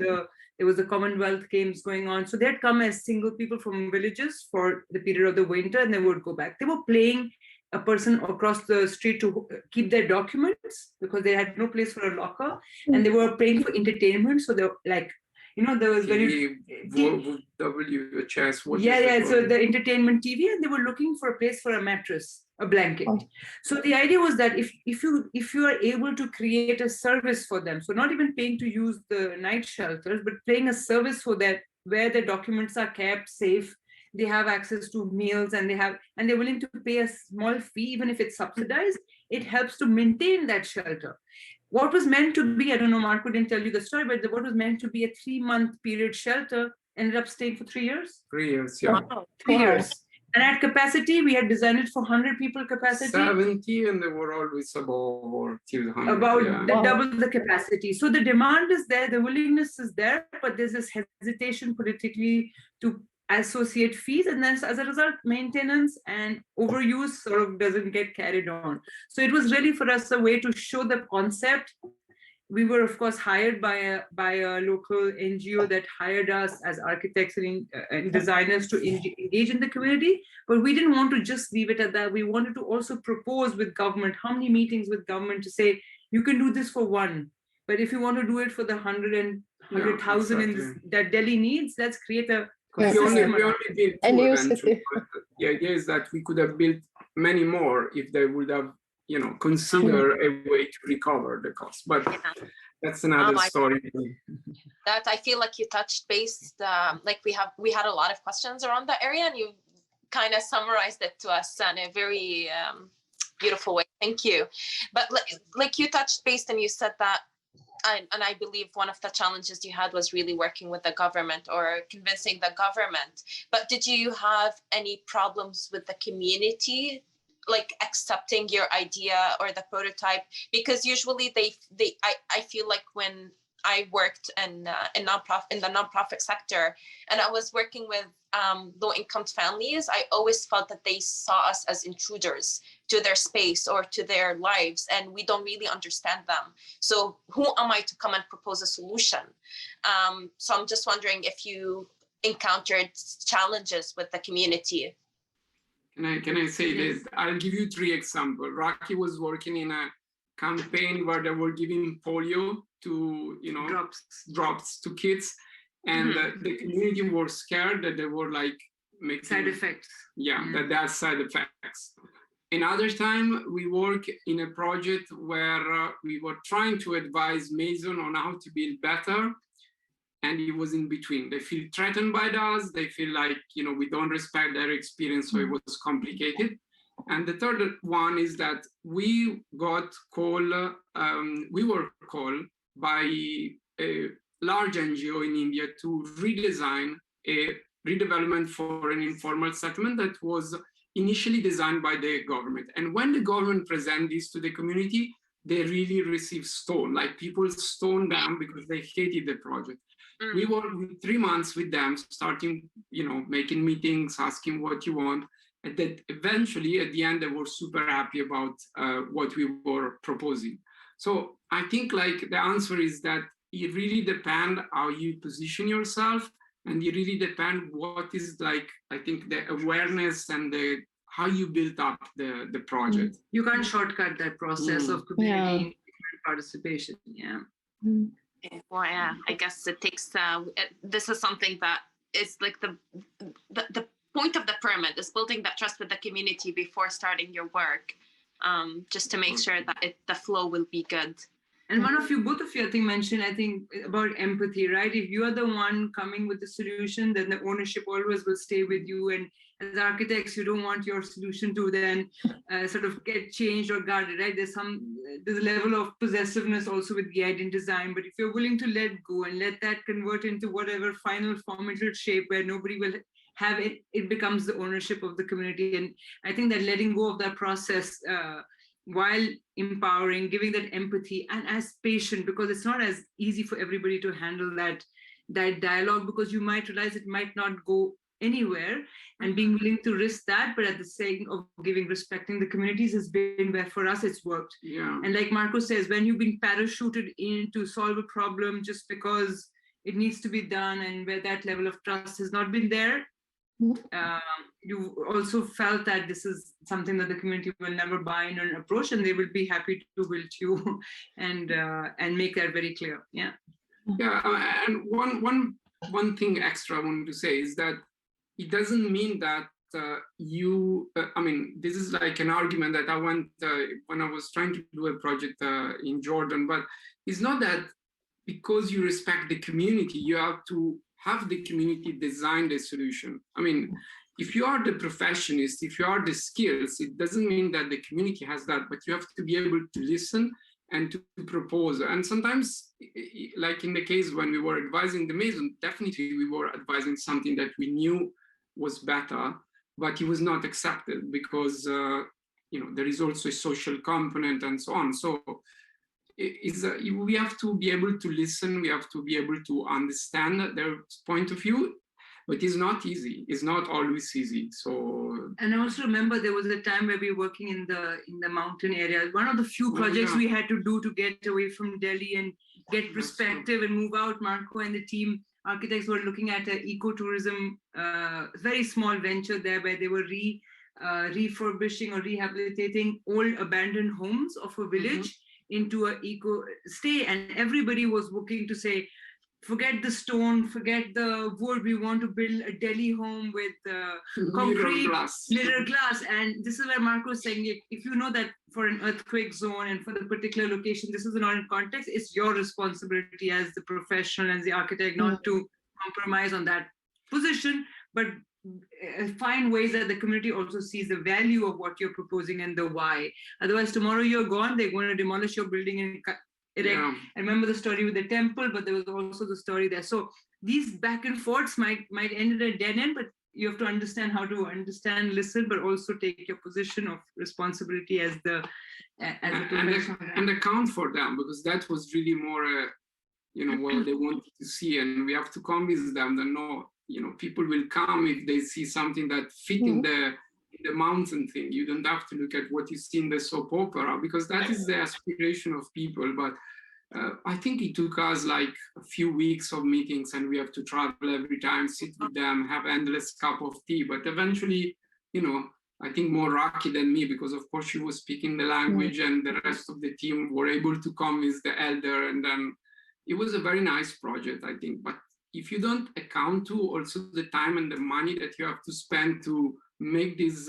Speaker 3: there was the Commonwealth Games going on. So they had come as single people from villages for the period of the winter, and they would go back. They were playing a person across the street to keep their documents because they had no place for a locker, and they were paying for entertainment. So they were like, there was very
Speaker 4: WHS.
Speaker 3: Yeah. So the entertainment TV, and they were looking for a place for a mattress, a blanket. So the idea was that if you are able to create a service for them, so not even paying to use the night shelters, but paying a service for that where their documents are kept safe, they have access to meals, and they're willing to pay a small fee, even if it's subsidized, it helps to maintain that shelter. What was meant to be, I don't know, Marco didn't tell you the story, but what was meant to be a 3-month period shelter ended up staying for 3 years.
Speaker 4: 3 years, yeah.
Speaker 1: Wow.
Speaker 3: 3 years. And at capacity, we had designed it for 100 people capacity.
Speaker 4: 70, and they were always above or 200.
Speaker 3: About double the capacity. So the demand is there, the willingness is there, but there's this hesitation politically to associate fees, and then as a result, maintenance and overuse sort of doesn't get carried on. So it was really for us a way to show the concept. We were, of course, hired by a local NGO that hired us as architects and designers to engage in the community. But we didn't want to just leave it at that. We wanted to also propose with government, how many meetings with government to say, you can do this for one, but if you want to do it for the 100,000 in that Delhi needs, let's create a
Speaker 4: we only did
Speaker 2: a new
Speaker 4: eventually,
Speaker 2: city.
Speaker 4: but the idea is that we could have built many more if they would have, consider a way to recover the cost. But that's another story.
Speaker 1: That I feel like you touched base. Like we had a lot of questions around that area, and you kind of summarized it to us in a very beautiful way. Thank you. But like you touched base, and you said that. And I believe one of the challenges you had was really working with the government or convincing the government. But did you have any problems with the community, like accepting your idea or the prototype? Because usually I feel like when I worked in the nonprofit sector, and I was working with low-income families, I always felt that they saw us as intruders to their space or to their lives, and we don't really understand them. So who am I to come and propose a solution? So I'm just wondering if you encountered challenges with the community.
Speaker 4: Can I say this? I'll give you 3 examples. Rakhi was working in a campaign where they were giving polio to drops to kids, and the community were scared that they were like making
Speaker 3: side effects.
Speaker 4: That there are side effects. Another time we work in a project where we were trying to advise Mason on how to build better, and it was in between. They feel threatened by us. They feel like we don't respect their experience, so it was complicated. And the third one is that we were called by a large NGO in India to redesign a redevelopment for an informal settlement that was initially designed by the government. And when the government presented this to the community, they really received stone, like people stoned them because they hated the project. We worked 3 months with them, starting, making meetings, asking what you want. And that eventually, at the end, they were super happy about what we were proposing. So I think like the answer is that it really depends how you position yourself, and it really depends what is like, I think, the awareness and how you build up the project.
Speaker 3: You can't shortcut that process of community participation.
Speaker 1: Well, I guess it takes. This is something that is like the point of the pyramid is building that trust with the community before starting your work, just to make sure that the flow will be good.
Speaker 3: And both of you, I think, mentioned, about empathy, right? If you are the one coming with the solution, then the ownership always will stay with you. And as architects, you don't want your solution to then sort of get changed or guarded, right? There's a level of possessiveness also with guiding design. But if you're willing to let go and let that convert into whatever final form it will shape, where nobody will have it, it becomes the ownership of the community. And I think that letting go of that process, while empowering, giving that empathy, and as patient, because it's not as easy for everybody to handle that dialogue, because you might realize it might not go anywhere, and being willing to risk that, but at the sake of respecting the communities has been where for us it's worked.
Speaker 4: Yeah.
Speaker 3: And like Marco says, when you've been parachuted in to solve a problem just because it needs to be done, and where that level of trust has not been there, you also felt that this is something that the community will never buy in an approach, and they will be happy to wilt you and make that very clear. Yeah.
Speaker 4: Yeah, and one thing extra I wanted to say is that it doesn't mean that I mean, this is like an argument that I went when I was trying to do a project in Jordan, but it's not that because you respect the community, you have to have the community design the solution. I mean, if you are the professionist, if you are the skills, it doesn't mean that the community has that, but you have to be able to listen and to propose. And sometimes, like in the case when we were advising the Maison, definitely we were advising something that we knew was better, but it was not accepted because there is also a social component and so on. So we have to be able to listen, we have to be able to understand their point of view, but it's not easy. It's not always easy. So,
Speaker 3: and I also remember there was a time where we were working in the mountain area. One of the few projects we had to do to get away from Delhi and get perspective and move out. Marco and the team architects were looking at an ecotourism, very small venture there where they were refurbishing or rehabilitating old abandoned homes of a village into an eco stay, and everybody was looking to say, forget the stone, forget the wood, we want to build a Delhi home with concrete, mirror glass. And this is where Marco is saying, if you know that for an earthquake zone and for the particular location, this is not in context, it's your responsibility as the professional, as the architect, not to compromise on that position, but find ways that the community also sees the value of what you're proposing and the why. Otherwise, tomorrow you're gone, they're going to demolish your building and erect. Yeah. I remember the story with the temple, but there was also the story there. So these back and forths might end in a dead end, but you have to understand how to understand, listen, but also take your position of responsibility as the
Speaker 4: and account for them, because that was really more what they wanted to see, and we have to convince them that no, people will come if they see something that fit in the mountain thing. You don't have to look at what you see in the soap opera, because that is the aspiration of people. But I think it took us like a few weeks of meetings, and we have to travel every time, sit with them, have endless cup of tea. But eventually, I think more Rakhi than me, because of course she was speaking the language, and the rest of the team were able to convince the elder, and then it was a very nice project, I think. But if you don't account to also the time and the money that you have to spend to make this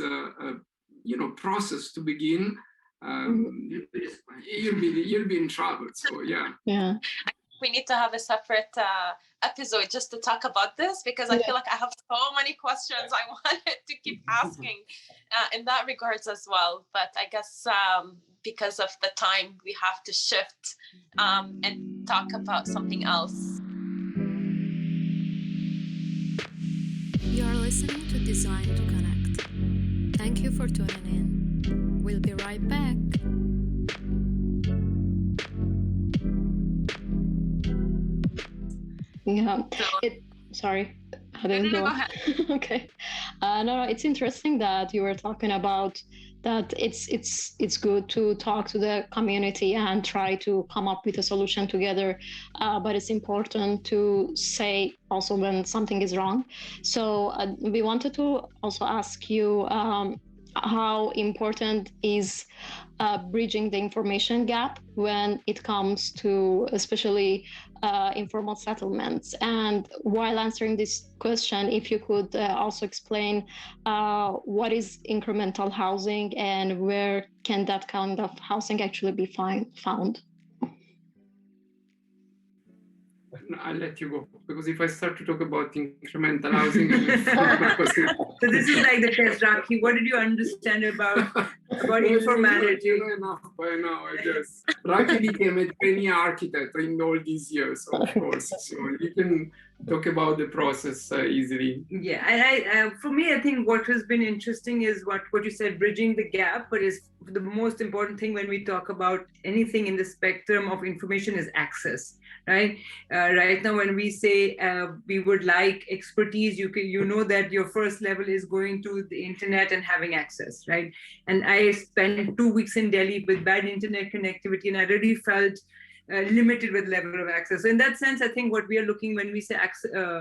Speaker 4: process to begin, you'll be in trouble. So yeah.
Speaker 1: We need to have a separate episode just to talk about this, because I feel like I have so many questions I wanted to keep asking in that regards as well. But I guess because of the time, we have to shift and talk about something else.
Speaker 5: You are listening to Design to Connect. Thank you for tuning in. We'll be right back.
Speaker 2: Yeah. Sorry. How did it go?
Speaker 1: Go ahead.
Speaker 2: Okay. No, it's interesting that you were talking about that it's good to talk to the community and try to come up with a solution together, but it's important to say also when something is wrong. So we wanted to also ask you how important is bridging the information gap when it comes to especially informal settlements. And while answering this question, if you could also explain what is incremental housing and where can that kind of housing actually be found?
Speaker 4: I'll let you go, because if I start to talk about incremental housing,
Speaker 3: so this is like the test, Rakhi. What did you understand about informality?
Speaker 4: You know enough by now, I guess. Rakhi became a trainee architect in all these years, of course. So you can talk about the process easily.
Speaker 3: Yeah, and for me, I think what has been interesting is what you said, bridging the gap. But is the most important thing when we talk about anything in the spectrum of information is access, right? Right now, when we say we would like expertise, you know that your first level is going to the internet and having access, right? And I spent 2 weeks in Delhi with bad internet connectivity, and I really felt limited with level of access. So in that sense, I think what we are looking when we say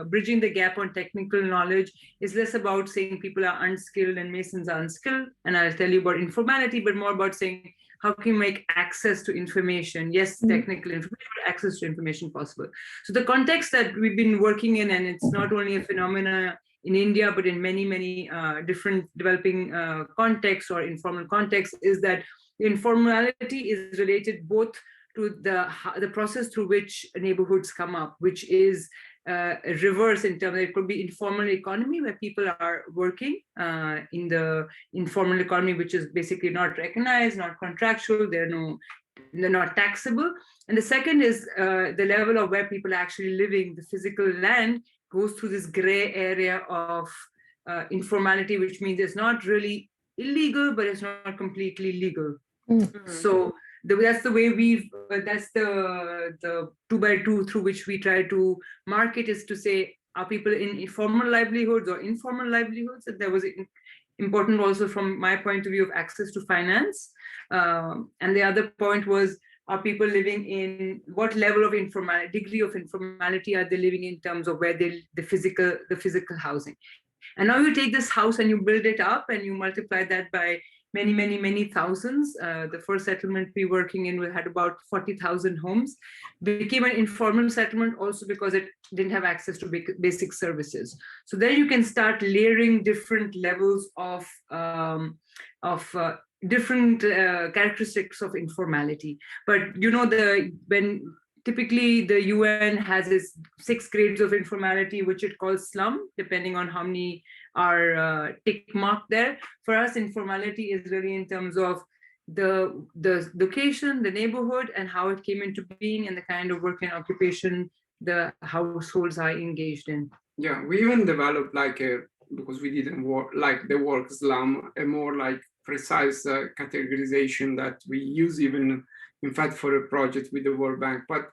Speaker 3: bridging the gap on technical knowledge is less about saying people are unskilled and Masons are unskilled, and I'll tell you about informality, but more about saying how can you make access to information, yes, technical information, but access to information possible. So the context that we've been working in, and it's not only a phenomena in India, but in many different developing contexts or informal contexts, is that informality is related both to the process through which neighborhoods come up, which is reverse in terms of it could be informal economy where people are working in the informal economy, which is basically not recognized, not contractual, they're not taxable. And the second is the level of where people are actually living, the physical land goes through this gray area of informality, which means it's not really illegal, but it's not completely legal. So that's the way that's the 2x2 through which we try to market, is to say, are people in formal livelihoods or informal livelihoods? And there was important also from my point of view of access to finance. And the other point was, are people living in what level of degree of informality are they living in terms of where the physical housing? And now you take this house and you build it up and you multiply that by many thousands. The first settlement we were working in, we had about 40,000 homes. Became an informal settlement also because it didn't have access to basic services. So there you can start layering different levels of different characteristics of informality. But you know, when typically the UN has its 6 grades of informality, which it calls slum, depending on how many are tick marked there. For us, informality is really in terms of the location, the neighborhood, and how it came into being, and the kind of work and occupation the households are engaged in.
Speaker 4: Yeah, we even developed because we didn't work like the word slum, a more like precise categorization that we use even, in fact, for a project with the World Bank. But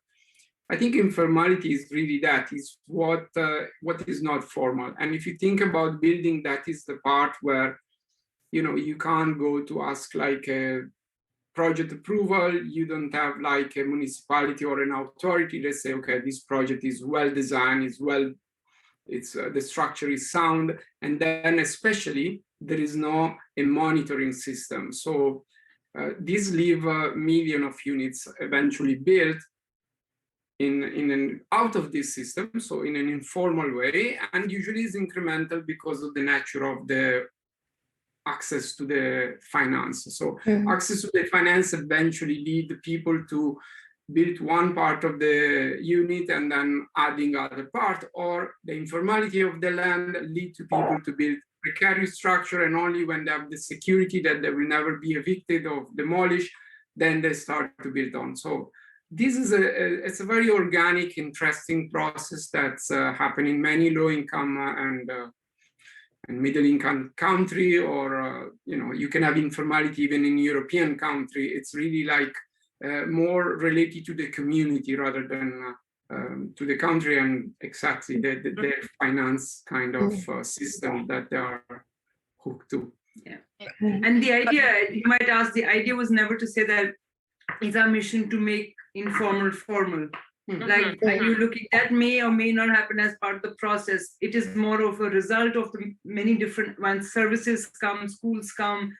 Speaker 4: I think informality is really that, is what is not formal. And if you think about building, that is the part where, you know, you can't go to ask like a project approval. You don't have like a municipality or an authority that say, okay, this project is well designed, the structure is sound. And then especially there is no a monitoring system. So these leave a million of units eventually built out of this system, so in an informal way, and usually is incremental because of the nature of the access to the finance. So access to the finance eventually lead people to build one part of the unit and then adding other part, or the informality of the land lead to people to build precarious structure, and only when they have the security that they will never be evicted or demolished, then they start to build on. So this is it's a very organic, interesting process that's happening in many low-income and middle-income country, or you know, you can have informality even in European country. It's really like more related to the community rather than to the country, and exactly their finance kind of system that they are hooked to.
Speaker 3: Yeah. And the idea, you might ask, the idea was never to say that it's our mission to make informal formal. Like, are you looking, that may or may not happen as part of the process. It is more of a result of the many different ones. Services come, schools come,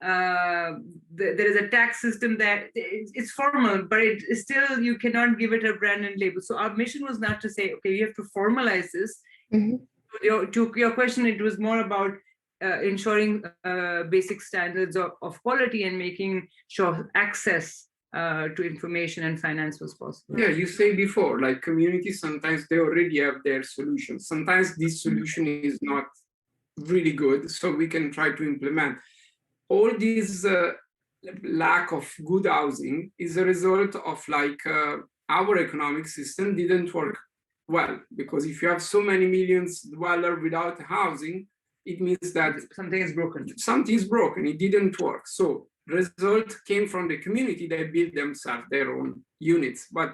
Speaker 3: there is a tax system that it's formal, but it is still, you cannot give it a brand and label. So our mission was not to say, okay, you have to formalize this. To your question, it was more about ensuring basic standards of quality and making sure access to information and finance was possible.
Speaker 4: Yeah, you say before, like communities, sometimes they already have their solutions. Sometimes this solution is not really good, so we can try to implement. All this lack of good housing is a result of like our economic system didn't work well, because if you have so many millions dwellers without housing, it means that
Speaker 3: something is broken.
Speaker 4: Something is broken. It didn't work. So result came from the community. They built themselves their own units. But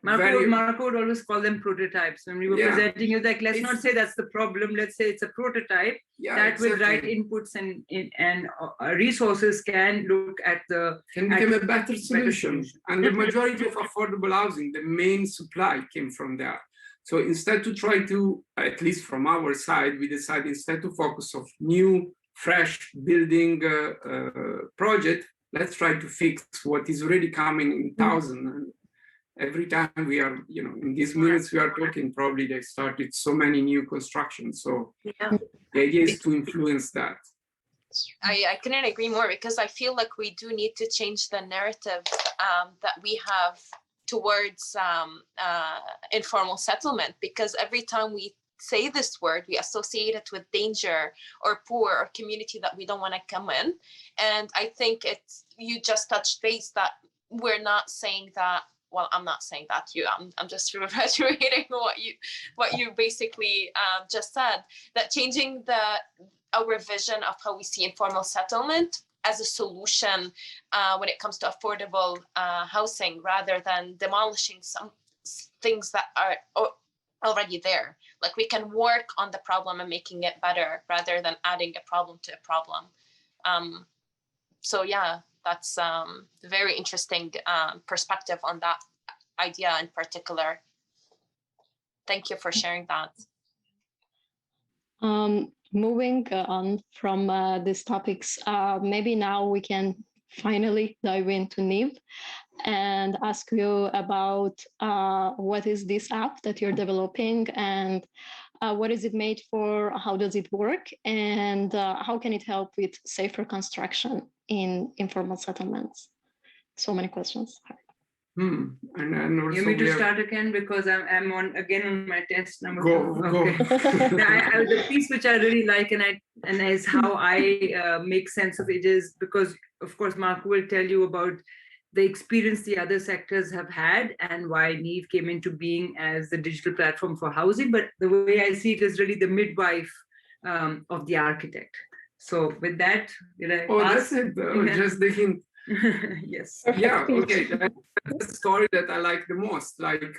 Speaker 3: Marco would always call them prototypes. When we were presenting you, like, let's not say that's the problem. Let's say it's a prototype that with right inputs and resources can look at
Speaker 4: can become a better solution. And the majority of affordable housing, the main supply came from there. So instead to try to, at least from our side, we decided instead to focus on new, fresh building project, let's try to fix what is already coming in thousands. And every time we are, in these minutes we are talking, probably they started so many new constructions. So the idea is to influence that.
Speaker 1: I couldn't agree more, because I feel like we do need to change the narrative that we have towards informal settlement, because every time we say this word, we associate it with danger or poor or community that we don't want to come in. And I think you just touched base that we're not saying that. Well, I'm not saying that to you. I'm just reiterating what you basically just said. That changing our vision of how we see informal settlement as a solution when it comes to affordable housing, rather than demolishing some things that are already there. Like, we can work on the problem and making it better, rather than adding a problem to a problem. So yeah, that's a very interesting perspective on that idea in particular. Thank you for sharing that.
Speaker 2: Moving on from these topics, maybe now we can finally dive into Niv and ask you about what is this app that you're developing, and what is it made for, how does it work, and how can it help with safer construction in informal settlements? So many questions.
Speaker 4: And also
Speaker 3: you want me to start again, because I'm on my test number.
Speaker 4: Go.
Speaker 3: Okay. The piece which I really like and is how I make sense of it is because, of course, Marco will tell you about the experience the other sectors have had and why Niv came into being as the digital platform for housing. But the way I see it is really the midwife of the architect. So with that,
Speaker 4: that's it. Just the hint.
Speaker 3: Yes.
Speaker 4: Yeah, okay. That's the story that I like the most. Like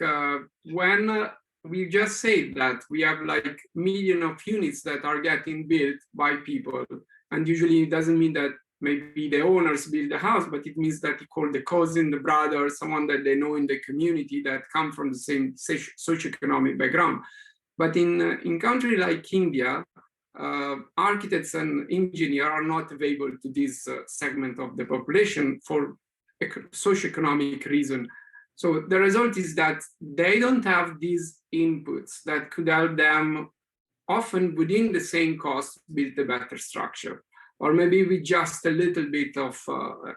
Speaker 4: when we just say that we have like millions of units that are getting built by people, and usually it doesn't mean that maybe the owners build the house, but it means that you call the cousin, the brother, someone that they know in the community that come from the same socioeconomic background. But in country like India, architects and engineers are not available to this segment of the population for socioeconomic reason. So the result is that they don't have these inputs that could help them, often within the same cost, build a better structure, or maybe with just a little bit of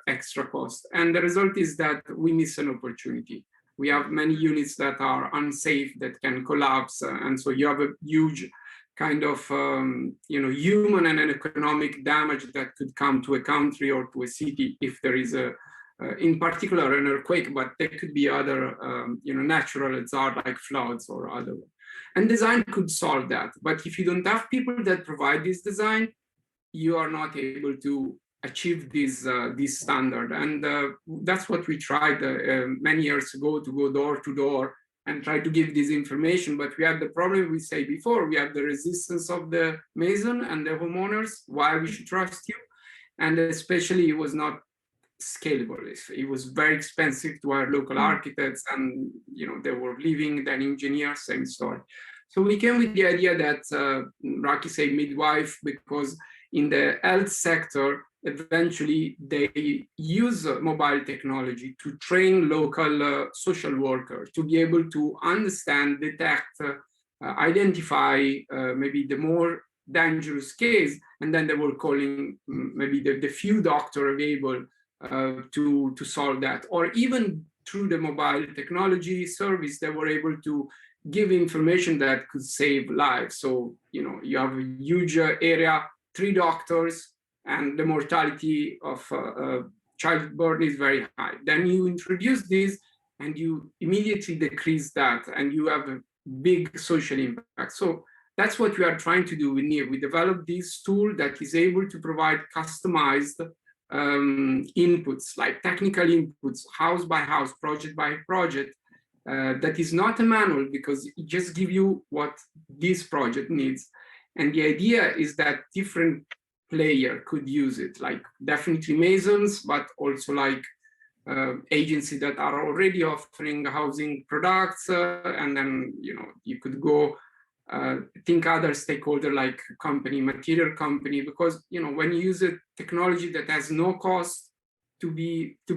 Speaker 4: extra cost. And the result is that we miss an opportunity. We have many units that are unsafe, that can collapse, and so you have a huge kind of human and economic damage that could come to a country or to a city if there is in particular an earthquake, but there could be other natural hazards like floods or other. And design could solve that. But if you don't have people that provide this design, you are not able to achieve this standard. And that's what we tried many years ago, to go door to door and try to give this information. But we have the problem we say before, we have the resistance of the mason and the homeowners, why we should trust you. And especially it was not scalable. It was very expensive to hire local architects, and they were leaving, then engineers, same story. So we came with the idea that Rakhi say midwife, because in the health sector, eventually they use mobile technology to train local social workers to be able to understand, detect, identify maybe the more dangerous case, and then they were calling maybe the few doctors available to solve that. Or even through the mobile technology service, they were able to give information that could save lives. So, you have a huge area, 3 doctors, and the mortality of childbirth is very high. Then you introduce this, and you immediately decrease that, and you have a big social impact. So that's what we are trying to do with NEAR. We developed this tool that is able to provide customized inputs, like technical inputs, house by house, project by project, that is not a manual, because it just gives you what this project needs. And the idea is that different player could use it, like definitely masons, but also like agencies that are already offering housing products, and then you could go think other stakeholder like company, material company, because when you use a technology that has no cost to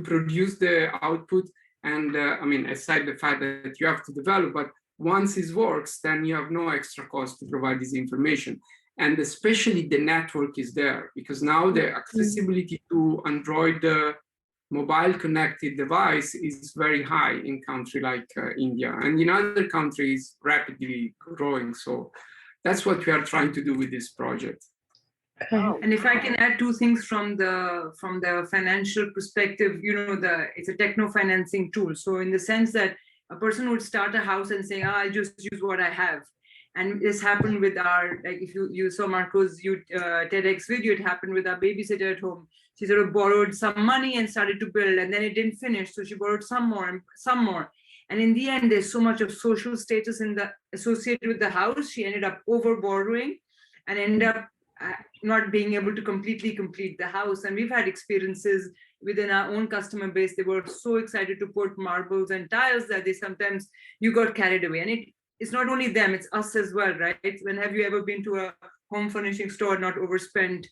Speaker 4: produce the output, and I mean, aside the fact that you have to develop, but once it works, then you have no extra cost to provide this information. And especially the network is there, because now the accessibility to Android mobile connected device is very high in country like India, and in other countries rapidly growing. So that's what we are trying to do with this project.
Speaker 3: And if I can add two things from the financial perspective, it's a techno financing tool. So in the sense that a person would start a house and say, I just use what I have. And this happened with our, like if you saw Marco's TEDx video, it happened with our babysitter at home. She sort of borrowed some money and started to build, and then it didn't finish. So she borrowed some more and some more. And in the end, there's so much of social status associated with the house. She ended up over borrowing and ended up not being able to completely complete the house. And we've had experiences within our own customer base. They were so excited to put marbles and tiles that you got carried away. And it's not only them, it's us as well, right? When have you ever been to a home furnishing store, not overspent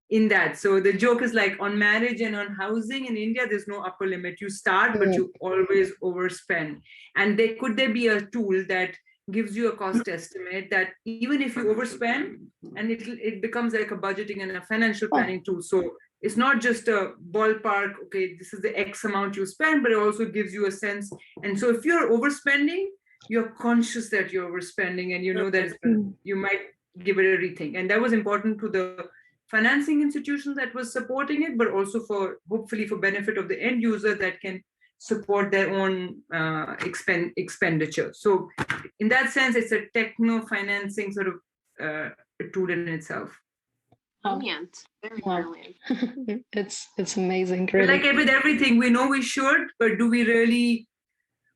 Speaker 3: in that? So the joke is like on marriage and on housing in India, there's no upper limit. You start, but you always overspend. And could there be a tool that gives you a cost estimate that even if you overspend, and it becomes like a budgeting and a financial planning tool. So it's not just a ballpark, okay, this is the X amount you spend, but it also gives you a sense. And so if you're overspending, you're conscious that you're overspending, and you know that you might give it a rethink. And that was important to the financing institution that was supporting it, but also hopefully for benefit of the end user that can support their own expenditure. So in that sense, it's a techno financing sort of a tool in itself.
Speaker 1: Brilliant, very brilliant.
Speaker 2: It's amazing.
Speaker 3: Really. Like with everything, we know we should, but do we really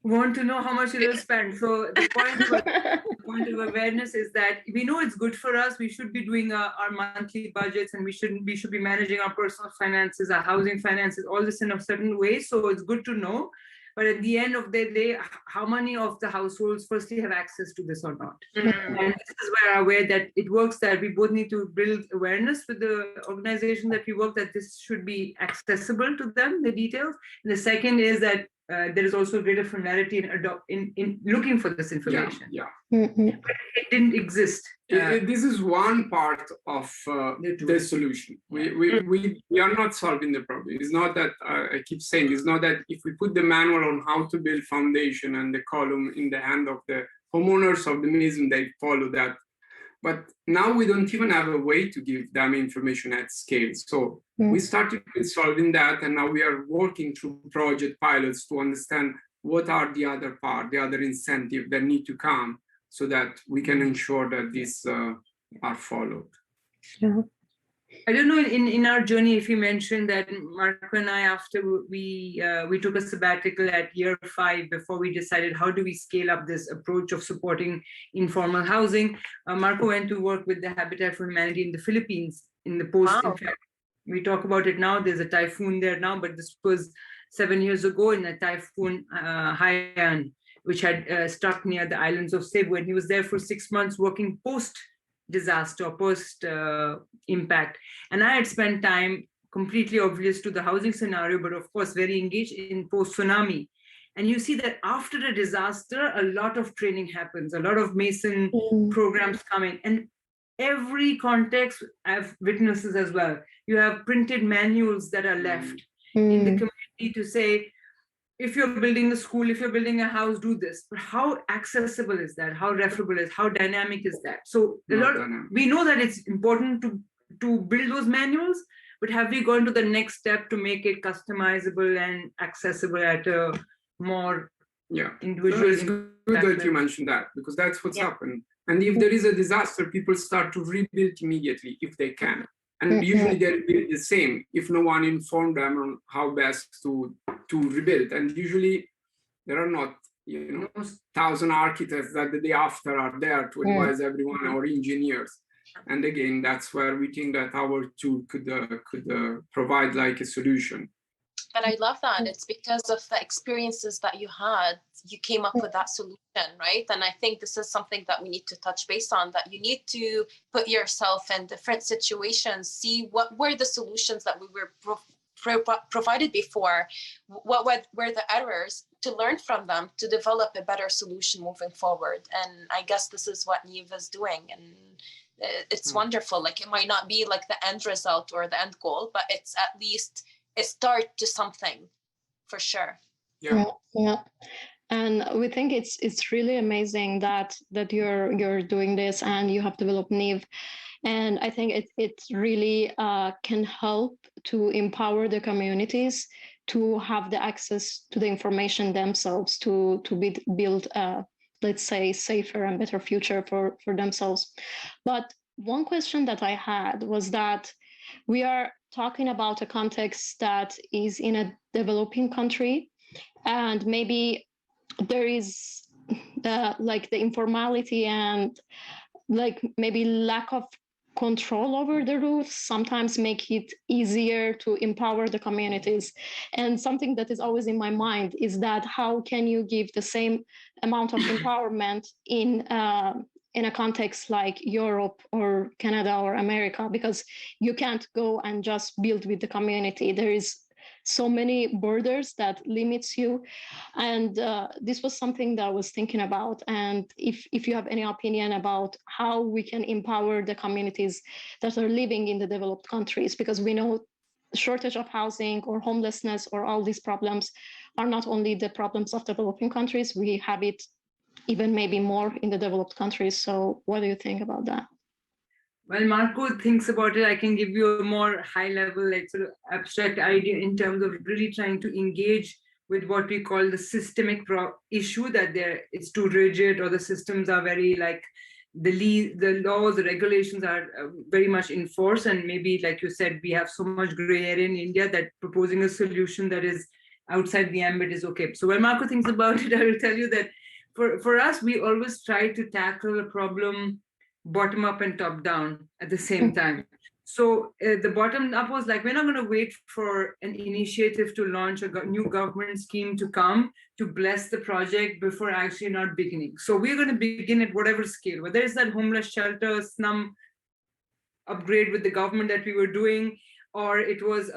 Speaker 3: want to know how much it will spend? So the point of awareness is that we know it's good for us. We should be doing our monthly budgets, and we should be managing our personal finances, our housing finances, all this in a certain way. So it's good to know. But at the end of the day, how many of the households firstly have access to this or not? And this is where I'm aware that it works, that we both need to build awareness with the organization that we work, that this should be accessible to them, the details. And the second is that there is also greater familiarity in looking for this information.
Speaker 4: Yeah.
Speaker 3: But it didn't exist.
Speaker 4: This is one part of the solution. We are not solving the problem. It's not that, I keep saying, it's not that if we put the manual on how to build foundation and the column in the hand of the homeowners of the mason, they follow that. But now we don't even have a way to give them information at scale. So we started with solving that, and now we are working through project pilots to understand what are the other incentives that need to come, so that we can ensure that these are followed.
Speaker 2: Yeah.
Speaker 3: I don't know, in our journey, if you mentioned that Marco and I, after we took a sabbatical at year 5, before we decided how do we scale up this approach of supporting informal housing, Marco went to work with the Habitat for Humanity in the Philippines in the post.
Speaker 1: Wow.
Speaker 3: In fact, we talk about it now, there's a typhoon there now, but this was 7 years ago in a typhoon Haiyan, which had struck near the islands of Cebu, and he was there for 6 months working post-disaster, post-impact. And I had spent time completely oblivious to the housing scenario, but of course very engaged in post-tsunami. And you see that after a disaster, a lot of training happens, a lot of Mason programs coming. And every context, I have witnesses as well. You have printed manuals that are left in the community to say, if you're building a school, if you're building a house, do this. But how accessible is that? How referable is? How dynamic is that? So we know that it's important to build those manuals, but have we gone to the next step to make it customizable and accessible at a more individual?
Speaker 4: It's good that you mentioned that, because that's what's happened. And if there is a disaster, people start to rebuild immediately if they can. And usually they rebuild the same if no one informed them on how best to rebuild. And usually there are not 1,000 architects that the day after are there to advise everyone, or engineers. And again, that's where we think that our tool could provide like a solution.
Speaker 1: But I love that. It's because of the experiences that you had, you came up with that solution, right? And I think this is something that we need to touch base on, that you need to put yourself in different situations, see what were the solutions that we were provided before, what were the errors, to learn from them, to develop a better solution moving forward. And I guess this is what Niamh is doing. And it's wonderful. Like, it might not be like the end result or the end goal, but it's at least a start to something, for sure.
Speaker 2: Yeah. And we think it's really amazing that you're doing this and you have developed Niamh. And I think it really can help to empower the communities to have the access to the information themselves, to build let's say, safer and better future for themselves. But one question that I had was that we are talking about a context that is in a developing country, and maybe there is like the informality and like maybe lack of control over the roofs sometimes make it easier to empower the communities. And something that is always in my mind is that how can you give the same amount of empowerment in a context like Europe or Canada or America, because you can't go and just build with the community. There is so many borders that limits you. And this was something that I was thinking about. And if you have any opinion about how we can empower the communities that are living in the developed countries, because we know shortage of housing or homelessness or all these problems are not only the problems of developing countries, we have it even maybe more in the developed countries. So what do you think about that?
Speaker 3: Well, Marco thinks about it. I can give you a more high level, like sort of abstract idea in terms of really trying to engage with what we call the systemic issue, that it's too rigid, or the systems are very like the laws, the regulations are very much enforced. And maybe, like you said, we have so much gray area in India that proposing a solution that is outside the ambit is okay. So when Marco thinks about it, I will tell you that for us, we always try to tackle a problem bottom up and top down at the same time. So the bottom up was like, we're not going to wait for an initiative to launch a new government scheme to come to bless the project before actually not beginning. So we're going to begin at whatever scale, whether it's that homeless shelter, slum upgrade with the government that we were doing, or it was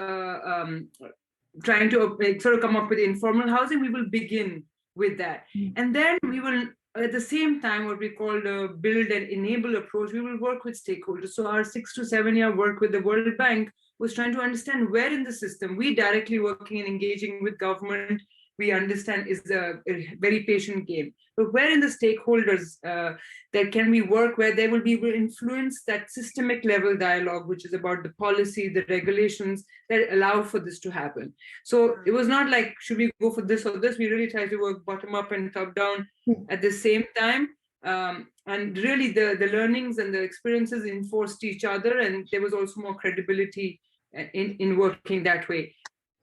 Speaker 3: trying to sort of come up with informal housing. We will begin with that. And then we will, at the same time, what we call the build and enable approach, we will work with stakeholders. So our 6 to 7 year work with the World Bank was trying to understand where in the system, we directly working and engaging with government, we understand is a very patient game. But where in the stakeholders that can we work, where they will be able to influence that systemic level dialogue, which is about the policy, the regulations that allow for this to happen. So it was not like, should we go for this or this? We really try to work bottom up and top down at the same time. And really the learnings and the experiences enforced each other. And there was also more credibility in working that way.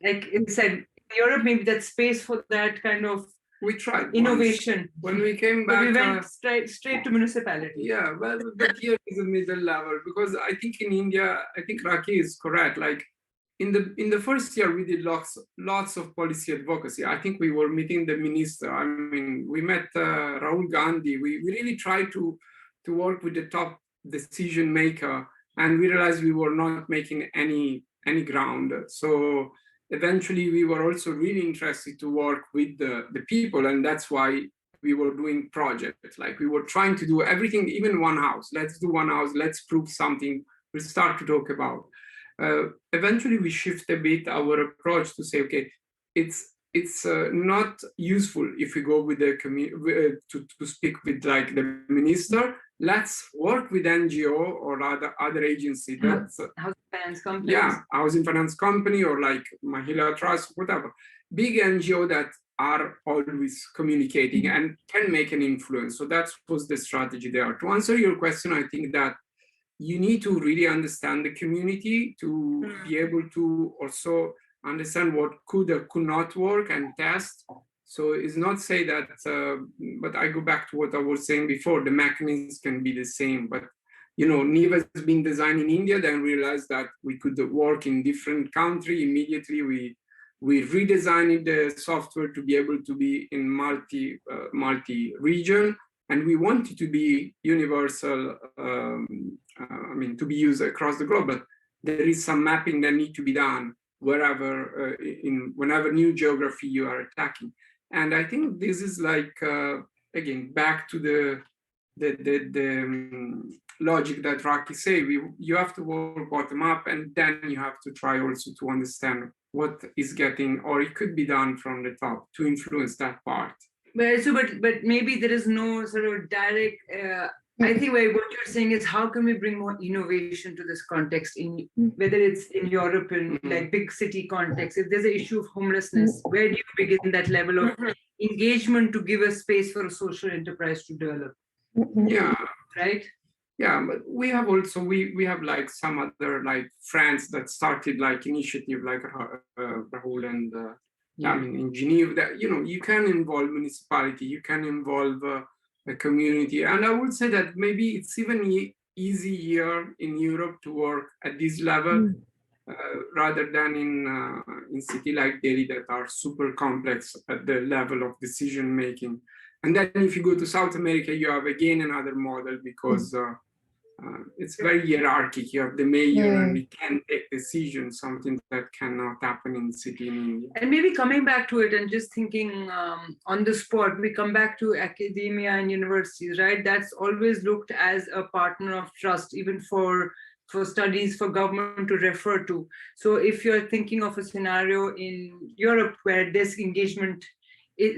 Speaker 3: Like it said, Europe, maybe that space for that kind of
Speaker 4: we tried
Speaker 3: innovation.
Speaker 4: When we came back,
Speaker 3: we went straight to municipality.
Speaker 4: Yeah, well, but here is a middle level, because I think in India, I think Rakhi is correct. Like in the first year, we did lots of policy advocacy. I think we were meeting the minister. I mean, we met Rahul Gandhi. We really tried to work with the top decision maker, and we realized we were not making any ground. So eventually, we were also really interested to work with the people, and that's why we were doing projects. Like we were trying to do everything, even one house. Let's do one house, let's prove something, we'll start to talk about. Eventually, we shift a bit our approach to say, okay, it's not useful if we go with the to speak with like the minister. let's work with NGO or other agency. That's
Speaker 3: Housing finance companies.
Speaker 4: yeah, housing finance company or like Mahila Trust, whatever. Big NGO that are always communicating and can make an influence. So that was the strategy there. To answer your question, I think that you need to really understand the community to be able to also understand what could or could not work and test. So it's not say that, but I go back to what I was saying before, the mechanisms can be the same, but you know, Niva has been designed in India, then realized that we could work in different country. Immediately we redesigned the software to be able to be in multi-region, and we want it to be universal, I mean, to be used across the globe, but there is some mapping that need to be done wherever, whenever new geography you are attacking. And I think this is like, again, back to the logic that Rakhi say, you have to work bottom up, and then you have to try also to understand what is getting, or it could be done from the top to influence that part.
Speaker 3: But maybe there is no sort of direct, I think what you're saying is how can we bring more innovation to this context, in whether it's in Europe in like big city context. If there's an issue of homelessness, where do you begin that level of engagement to give a space for a social enterprise to develop?
Speaker 4: Yeah.
Speaker 3: Right?
Speaker 4: Yeah, but we have also, we have like some other like friends that started like initiative like Rahul and I mean in Geneva, that, you know, you can involve municipality, you can involve a community. And I would say that maybe it's even easy here in Europe to work at this level rather than in city like Delhi that are super complex at the level of decision making. And then if you go to South America, you have again another model because it's very hierarchical. You have the mayor and he can take decisions, something that cannot happen in the city in India.
Speaker 3: And maybe coming back to it and just thinking on the spot, we come back to academia and universities, right? That's always looked as a partner of trust, even for studies for government to refer to. So if you're thinking of a scenario in Europe where this engagement,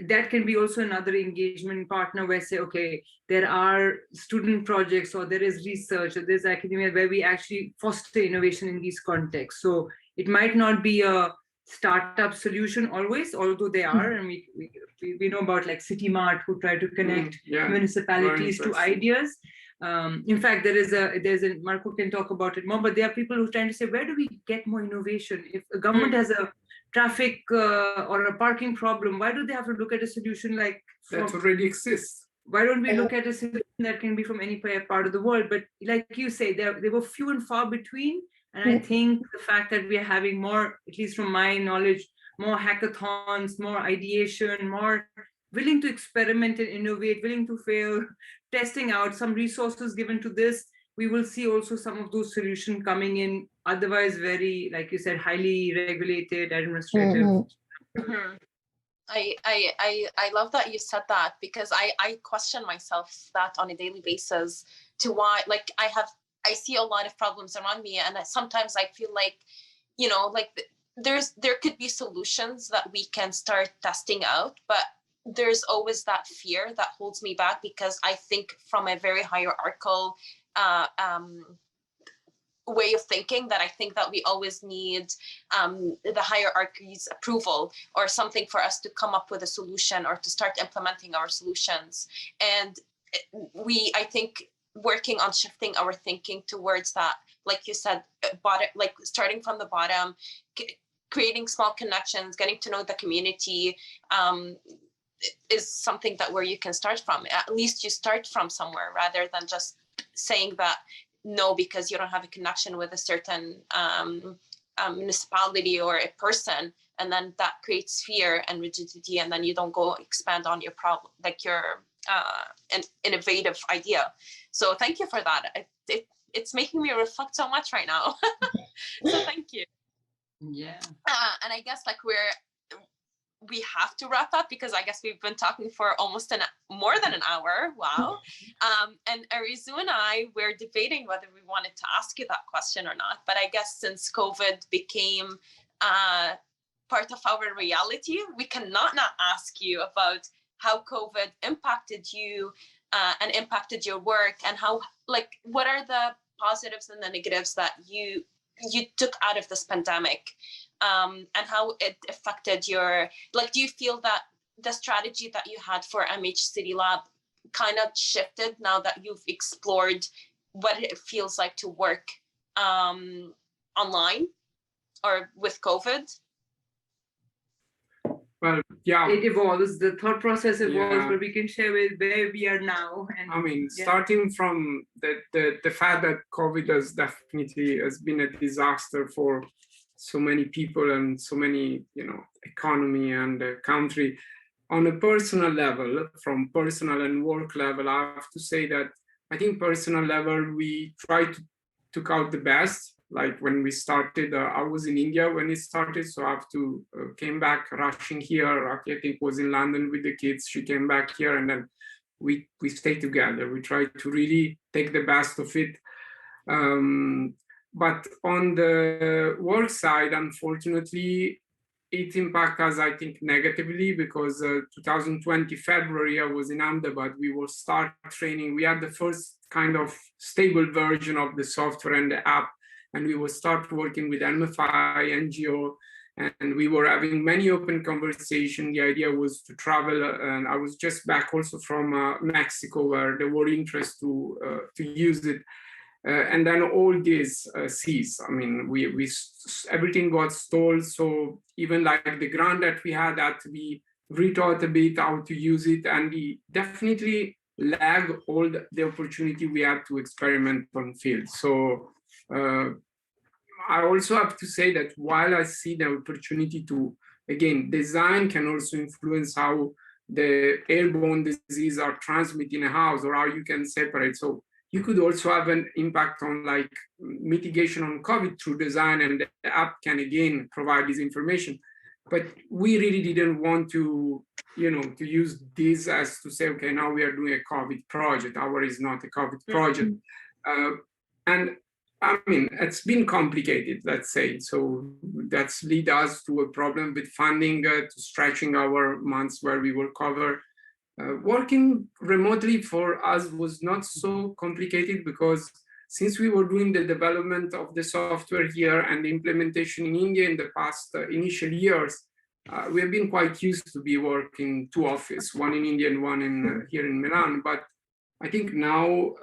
Speaker 3: that can be also another engagement partner where say, okay, there are student projects or there is research or there's academia where we actually foster innovation in these contexts. So it might not be a startup solution always, although they are, and we know about like City Mart who try to connect municipalities to ideas. In fact, there's a Marco can talk about it more, but there are people who are trying to say, where do we get more innovation? If a government has a traffic or a parking problem, why do they have to look at a solution like
Speaker 4: that already exists?
Speaker 3: Why don't we look at a solution that can be from any part of the world? But like you say, they were few and far between. And I think the fact that we are having more, at least from my knowledge, more hackathons, more ideation, more willing to experiment and innovate, willing to fail, testing out some resources given to this, we will see also some of those solutions coming in, otherwise very, like you said, highly regulated, administrative.
Speaker 1: I love that you said that, because I question myself that on a daily basis to why, like I see a lot of problems around me, and sometimes I feel like, you know, like there could be solutions that we can start testing out, but there's always that fear that holds me back, because I think from a very hierarchical way of thinking, that I think that we always need the hierarchy's approval or something for us to come up with a solution or to start implementing our solutions. And I think working on shifting our thinking towards that, like you said, like starting from the bottom, creating small connections, getting to know the community, is something that where you can start from. At least you start from somewhere, rather than just saying that no, because you don't have a connection with a certain municipality or a person, and then that creates fear and rigidity, and then you don't go expand on your problem, like your an innovative idea. So thank you for that. It's making me reflect so much right now. So thank you.
Speaker 3: Yeah.
Speaker 1: And I guess like we have to wrap up, because I guess we've been talking for almost more than an hour. Wow. And Arizu and I were debating whether we wanted to ask you that question or not. But I guess since COVID became part of our reality, we cannot not ask you about how COVID impacted you and impacted your work, and how, like, what are the positives and the negatives that you took out of this pandemic, and how it affected your, like, do you feel that the strategy that you had for MH City Lab kind of shifted now that you've explored what it feels like to work online or with COVID?
Speaker 4: Well, yeah.
Speaker 3: It evolves, the thought process evolves,
Speaker 4: Yeah.
Speaker 3: but we can share with where we are now. And
Speaker 4: I mean,
Speaker 3: yeah.
Speaker 4: starting from the fact that COVID has been a disaster for so many people and so many, economy and country. On a personal level, from personal and work level, I have to say that I think personal level, we tried to took out the best. Like when we started, I was in India when it started, so I have to came back rushing here. Rakhi, I think, was in London with the kids. She came back here, and then we stayed together. We tried to really take the best of it. But on the work side, unfortunately, it impacted us, I think, negatively, because 2020 February, I was in Ahmedabad. We will start training. We had the first kind of stable version of the software and the app, and we will start working with MFI, NGO, and we were having many open conversations. The idea was to travel, and I was just back also from Mexico, where there were interest to use it. And then all this ceased. I mean, we everything got stalled. So even like the grant that we had to be rethought a bit how to use it, and we definitely lag all the opportunity we had to experiment on field. So I also have to say that while I see the opportunity to, again, design can also influence how the airborne disease are transmitted in a house, or how you can separate. So you could also have an impact on like mitigation on COVID through design, and the app can again provide this information. But we really didn't want to, to use this as to say, okay, now we are doing a COVID project. Our is not a COVID project. And I mean, it's been complicated, let's say. So that's lead us to a problem with funding, to stretching our months where we will cover. Working remotely for us was not so complicated, because since we were doing the development of the software here and the implementation in India in the past initial years, we have been quite used to be working two offices, one in India and one in here in Milan. But I think now,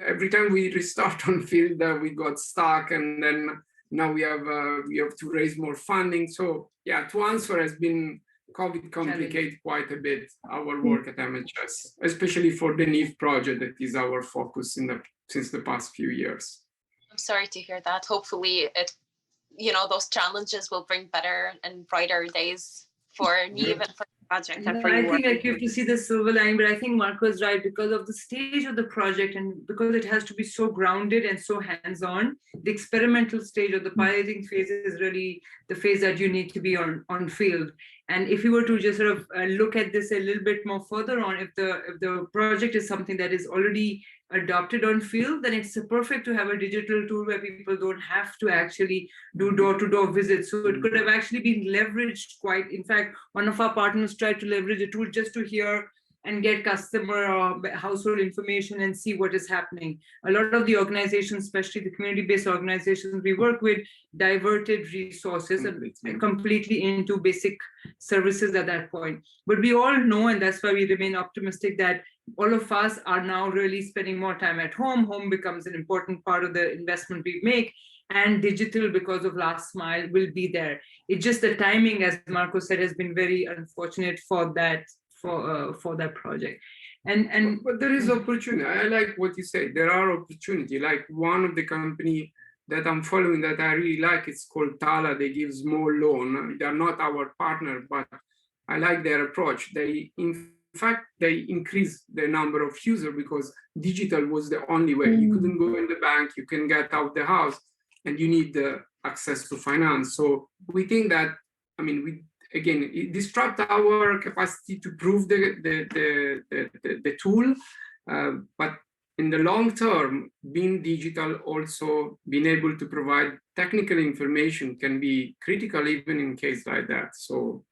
Speaker 4: every time we restart on field, we got stuck, and then now we have to raise more funding. So yeah, to answer, has been COVID complicate quite a bit our work at MHS, especially for the NIF project that is our focus since the past few years.
Speaker 1: I'm sorry to hear that. Hopefully those challenges will bring better and brighter days for NIF and for the project. And for
Speaker 3: I think like you have to see the silver lining, but I think Marco is right, because of the stage of the project and because it has to be so grounded and so hands-on. The experimental stage or the piloting phase is really the phase that you need to be on field. And if you were to just sort of look at this a little bit more further on, if the project is something that is already adopted on field, then it's perfect to have a digital tool where people don't have to actually do door-to-door visits. So it could have actually been leveraged quite. In fact, one of our partners tried to leverage a tool just to hear and get customer or household information and see what is happening. A lot of the organizations, especially the community-based organizations we work with, diverted resources and completely into basic services at that point. But we all know, and that's why we remain optimistic, that all of us are now really spending more time at home. Home becomes an important part of the investment we make, and digital, because of last mile, will be there. It's just the timing, as Marco said, has been very unfortunate for that project.
Speaker 4: But there is opportunity. I like what you say. There are opportunity. Like one of the company that I'm following that I really like, it's called Tala. They give small loan. They're not our partner, but I like their approach. In fact, they increased the number of users because digital was the only way. You couldn't go in the bank, you can get out the house, and you need the access to finance. So we think that, again, it disrupt our capacity to prove the tool, but in the long term, being digital, also being able to provide technical information can be critical even in case like that. So,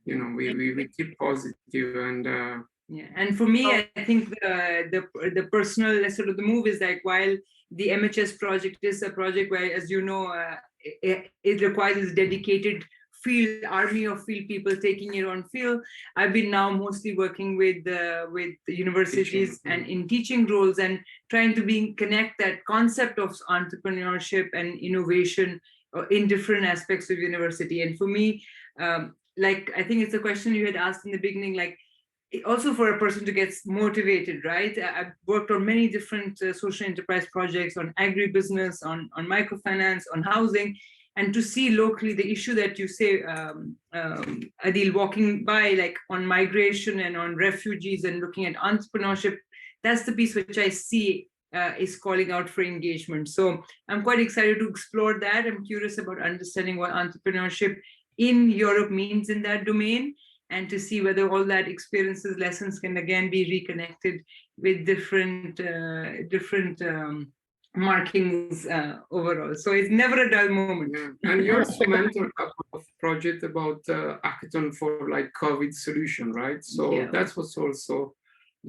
Speaker 4: we keep positive, and
Speaker 3: Yeah, and for me, I think the personal sort of the move is like, while the MHS project is a project where, as you know, it requires this dedicated field army of field people taking it on field. I've been now mostly working with the universities and in teaching roles and trying to connect that concept of entrepreneurship and innovation in different aspects of university. And for me, like, I think it's a question you had asked in the beginning, like, also for a person to get motivated, right? I've worked on many different social enterprise projects on agribusiness, on microfinance, on housing, and to see locally the issue that you say, Adil, walking by, like on migration and on refugees and looking at entrepreneurship, that's the piece which I see is calling out for engagement. So I'm quite excited to explore that. I'm curious about understanding what entrepreneurship in Europe means in that domain, and to see whether all that experiences, lessons can again be reconnected with different markings overall. So it's never a dull moment.
Speaker 4: Yeah. And you also mentored a couple of projects about hackathon for like COVID solution, right? So that was also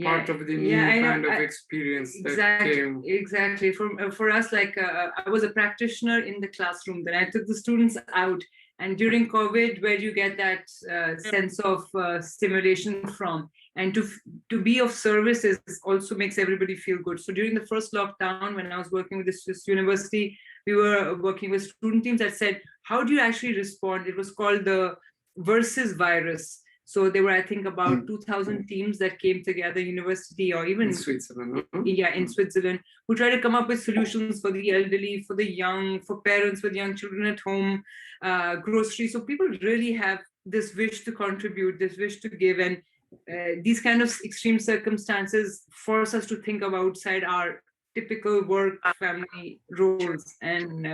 Speaker 4: part of the new kind of experience that came.
Speaker 3: Exactly. For us, like I was a practitioner in the classroom. Then I took the students out. And during COVID, where do you get that sense of stimulation from? And to be of service also makes everybody feel good. So during the first lockdown, when I was working with the Swiss university, we were working with student teams that said, how do you actually respond? It was called the Versus virus. So there were, I think, about 2,000 teams that came together, university or even
Speaker 4: in Switzerland.
Speaker 3: Yeah, in Switzerland, who try to come up with solutions for the elderly, for the young, for parents with young children at home, groceries. So people really have this wish to contribute, this wish to give, and these kind of extreme circumstances force us to think of outside our typical work family roles. And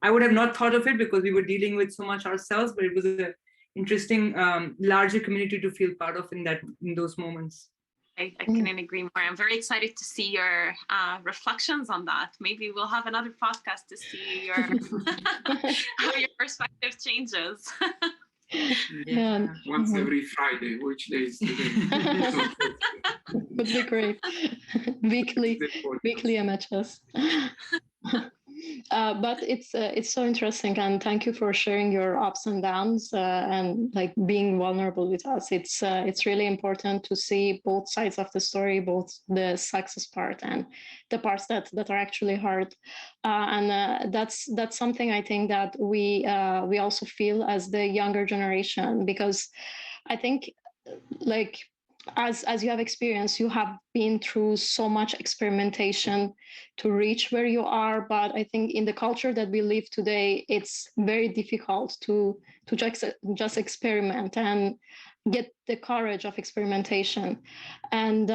Speaker 3: I would have not thought of it because we were dealing with so much ourselves, but it was a interesting larger community to feel part of in those moments.
Speaker 1: I couldn't agree more. I'm very excited to see your reflections on that. Maybe we'll have another podcast to see your how your perspective changes.
Speaker 2: Yeah.
Speaker 4: Once every Friday, which day is today?
Speaker 2: Would be great. Weekly MHS. But it's so interesting, and thank you for sharing your ups and downs and like being vulnerable with us. It's really important to see both sides of the story, both the success part and the parts that are actually hard. And that's something I think that we also feel as the younger generation, because I think like as you have experienced, you have been through so much experimentation to reach where you are. But I think in the culture that we live today, it's very difficult to just experiment and get the courage of experimentation. And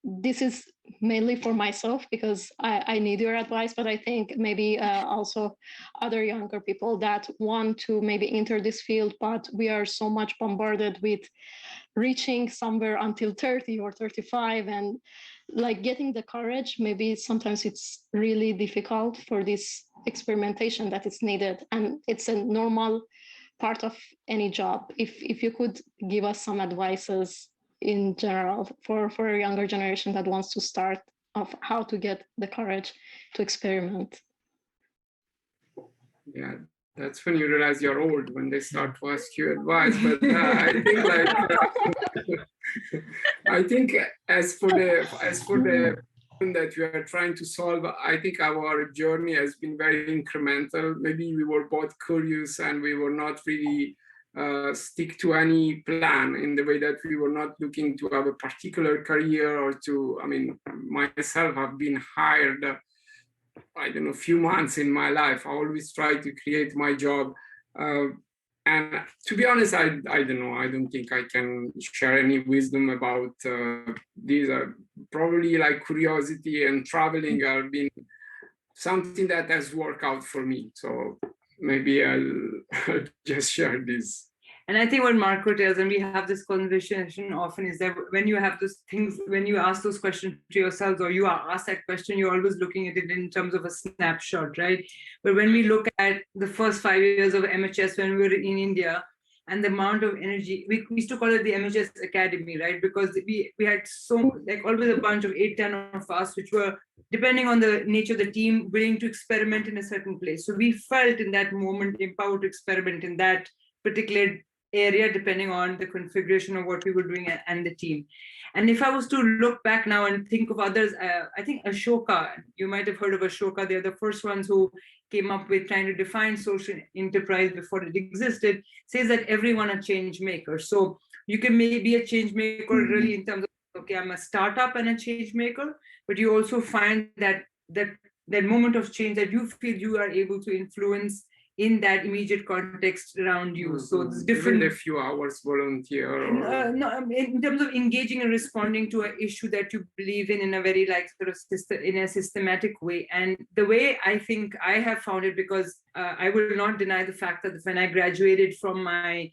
Speaker 2: this is mainly for myself because I need your advice, but I think maybe also other younger people that want to maybe enter this field, but we are so much bombarded with reaching somewhere until 30 or 35 and like getting the courage. Maybe sometimes it's really difficult for this experimentation that is needed, and it's a normal part of any job. If you could give us some advices in general for a younger generation that wants to start, of how to get the courage to experiment.
Speaker 4: Yeah, that's when you realize you're old, when they start to ask you advice. But I think as for the problem that we are trying to solve, I think our journey has been very incremental. Maybe we were both curious and we were not really stick to any plan, in the way that we were not looking to have a particular career or to, I mean, myself, I've been hired, I don't know, a few months in my life. I always try to create my job. And to be honest, I don't know, I don't think I can share any wisdom about these. Are probably like curiosity and traveling have been something that has worked out for me. So maybe I'll just share this.
Speaker 3: And I think what Marco tells, and we have this conversation often, is that when you have those things, when you ask those questions to yourselves, or you are asked that question, you're always looking at it in terms of a snapshot, right? But when we look at the first 5 years of MHS, when we were in India, and the amount of energy. We used to call it the MHS Academy, right? Because we had so, like, always a bunch of 8-10 of us, which were, depending on the nature of the team, willing to experiment in a certain place. So we felt in that moment empowered to experiment in that particular area, depending on the configuration of what we were doing and the team. And if I was to look back now and think of others, I think Ashoka, you might have heard of Ashoka. They're the first ones who came up with trying to define social enterprise before it existed, says that everyone a change maker. So you can maybe be a change maker really in terms of, okay, I'm a startup and a change maker, but you also find that moment of change that you feel you are able to influence in that immediate context around you. So it's different.
Speaker 4: Even a few hours volunteer. Or...
Speaker 3: no, in terms of engaging and responding to an issue that you believe in a very like sort of in a systematic way. And the way I think I have found it, because I will not deny the fact that when I graduated from my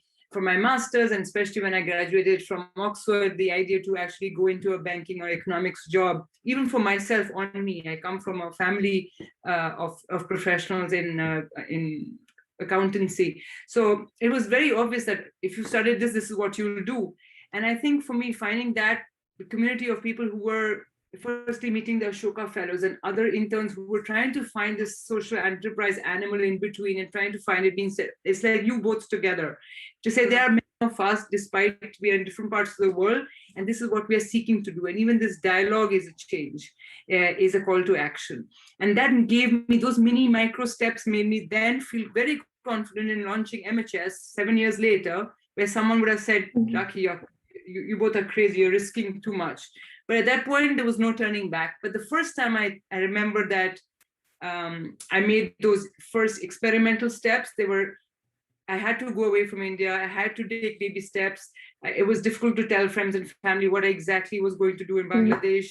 Speaker 3: master's, and especially when I graduated from Oxford, the idea to actually go into a banking or economics job, even for myself, on me, I come from a family of professionals in accountancy. So it was very obvious that if you studied this is what you'll do. And I think for me, finding that the community of people who were firstly meeting the Ashoka fellows and other interns who were trying to find this social enterprise animal in between and trying to find it, means it's like you both together to say there are many of us, despite we are in different parts of the world, and this is what we are seeking to do. And even this dialogue is a change, is a call to action. And that gave me those mini micro steps, made me then feel very confident in launching MHS 7 years later, where someone would have said, Rakhi, you both are crazy, you're risking too much. But at that point, there was no turning back. But the first time I remember that I made those first experimental steps, I had to go away from India. I had to take baby steps. It was difficult to tell friends and family what I exactly was going to do in Bangladesh.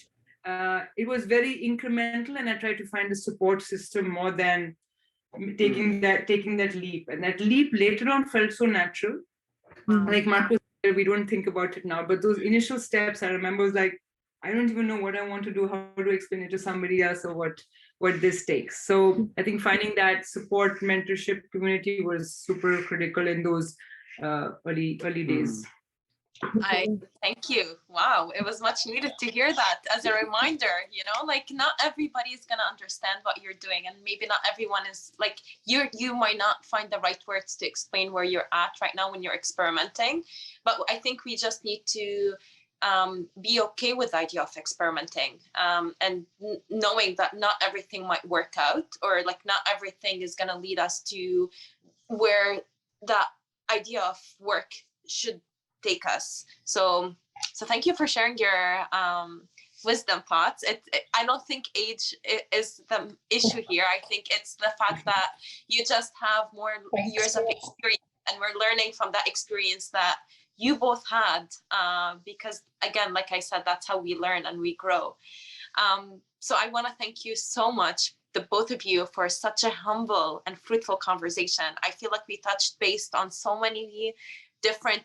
Speaker 3: It was very incremental, and I tried to find a support system more than taking that leap. And that leap later on felt so natural. Like Marco said, we don't think about it now, but those initial steps, I remember, was like, I don't even know what I want to do, how to explain it to somebody else, or what this takes. So I think finding that support, mentorship community was super critical in those early days.
Speaker 1: I thank you. Wow, it was much needed to hear that as a reminder, like not everybody is going to understand what you're doing, and maybe not everyone is like you might not find the right words to explain where you're at right now when you're experimenting. But I think we just need to be okay with the idea of experimenting, and knowing that not everything might work out, or like not everything is going to lead us to where that idea of work should take us. So thank you for sharing your wisdom thoughts. I don't think age is the issue here. I think it's the fact that you just have more years of experience, and we're learning from that experience that you both had, because again, like I said, that's how we learn and we grow. So I want to thank you so much, the both of you, for such a humble and fruitful conversation. I feel like we touched base on so many different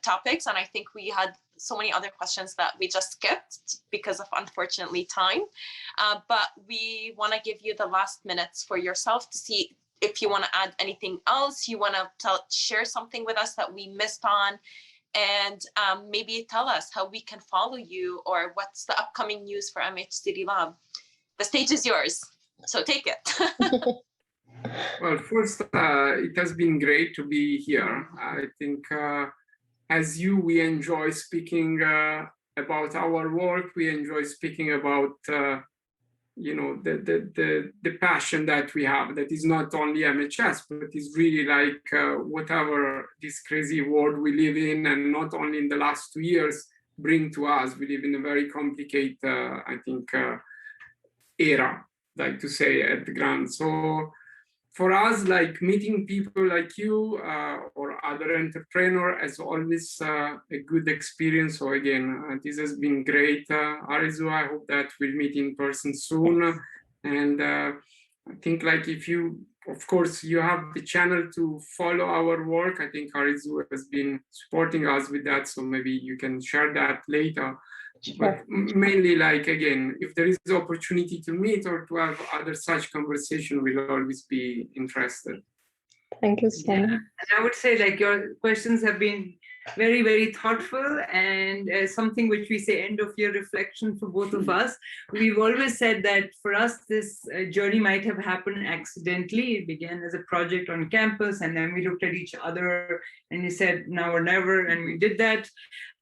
Speaker 1: topics, and I think we had so many other questions that we just skipped because of, unfortunately, time. But we want to give you the last minutes for yourself to see if you want to add anything else, you want to share something with us that we missed on, and maybe tell us how we can follow you, or what's the upcoming news for MHS City Lab. The stage is yours, so take it.
Speaker 4: Well, first, it has been great to be here. I think as we enjoy speaking about our work. We enjoy speaking about the passion that we have, that is not only MHS, but is really like whatever this crazy world we live in, and not only in the last 2 years, bring to us. We live in a very complicated, I think, era, like to say, at the ground. So for us, like meeting people like you or other entrepreneur has always a good experience. So again, this has been great. Arizu, I hope that we'll meet in person soon. And I think like if you, of course, you have the channel to follow our work. I think Arizu has been supporting us with that. So maybe you can share that later. But mainly, like, again, if there is the opportunity to meet or to have other such conversation, we'll always be interested.
Speaker 2: Thank you so much.
Speaker 3: And I would say like your questions have been very, very thoughtful, and something which we say end of year reflection for both of us. We've always said that for us, this journey might have happened accidentally. It began as a project on campus, and then we looked at each other and you said now or never, and we did that.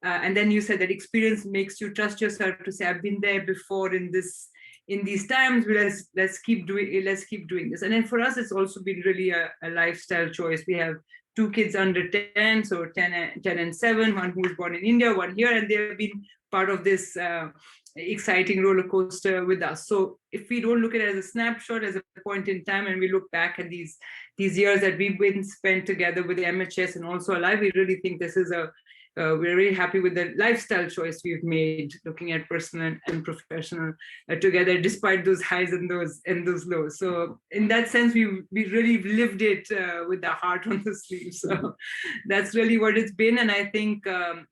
Speaker 3: And then you said that experience makes you trust yourself to say, I've been there before in these times, let's keep doing this. And then for us, it's also been really a lifestyle choice. We have 2 kids under 10, so 10 and 7, one who was born in India, one here, and they've been part of this exciting roller coaster with us. So if we don't look at it as a snapshot, as a point in time, and we look back at these years that we've been spent together with the MHS and also Alive, we really think this is we're really happy with the lifestyle choice we've made, looking at personal and professional together, despite those highs and those lows. So in that sense, we really lived it with the heart on the sleeve. So that's really what it's been. And I think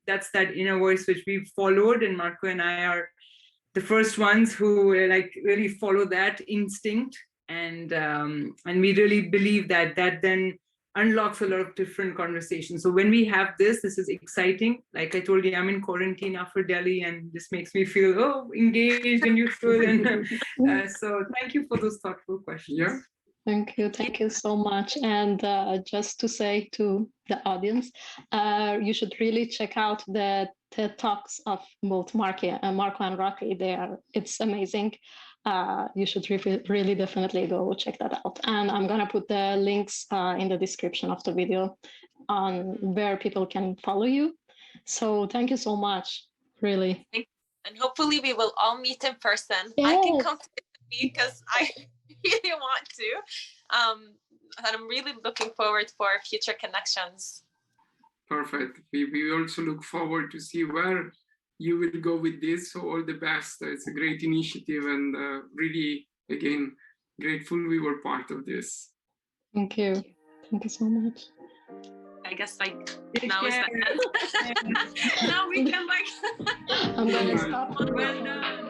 Speaker 3: that's that inner voice which we've followed. And Marco and I are the first ones who like really follow that instinct. And we really believe that then unlocks a lot of different conversations. So when we have this is exciting. Like I told you, I'm in quarantine after Delhi, and this makes me feel engaged and useful. And so thank you for those thoughtful questions.
Speaker 4: Yeah.
Speaker 2: Thank you so much. And just to say to the audience, you should really check out the TED Talks of both Marco and Rakhi. It's amazing. You should really definitely go check that out. And I'm gonna put the links in the description of the video on where people can follow you. So thank you so much, really.
Speaker 1: And hopefully we will all meet in person.
Speaker 2: Yes.
Speaker 1: I can come to Italy because I really want to. And I'm really looking forward for future connections.
Speaker 4: Perfect. We also look forward to see where you will go with this. So all the best. It's a great initiative, and really, again, grateful we were part of this.
Speaker 2: Thank you. Thank you so much.
Speaker 1: I guess now is the end. Now we can
Speaker 2: I'm gonna stop.
Speaker 3: Well done.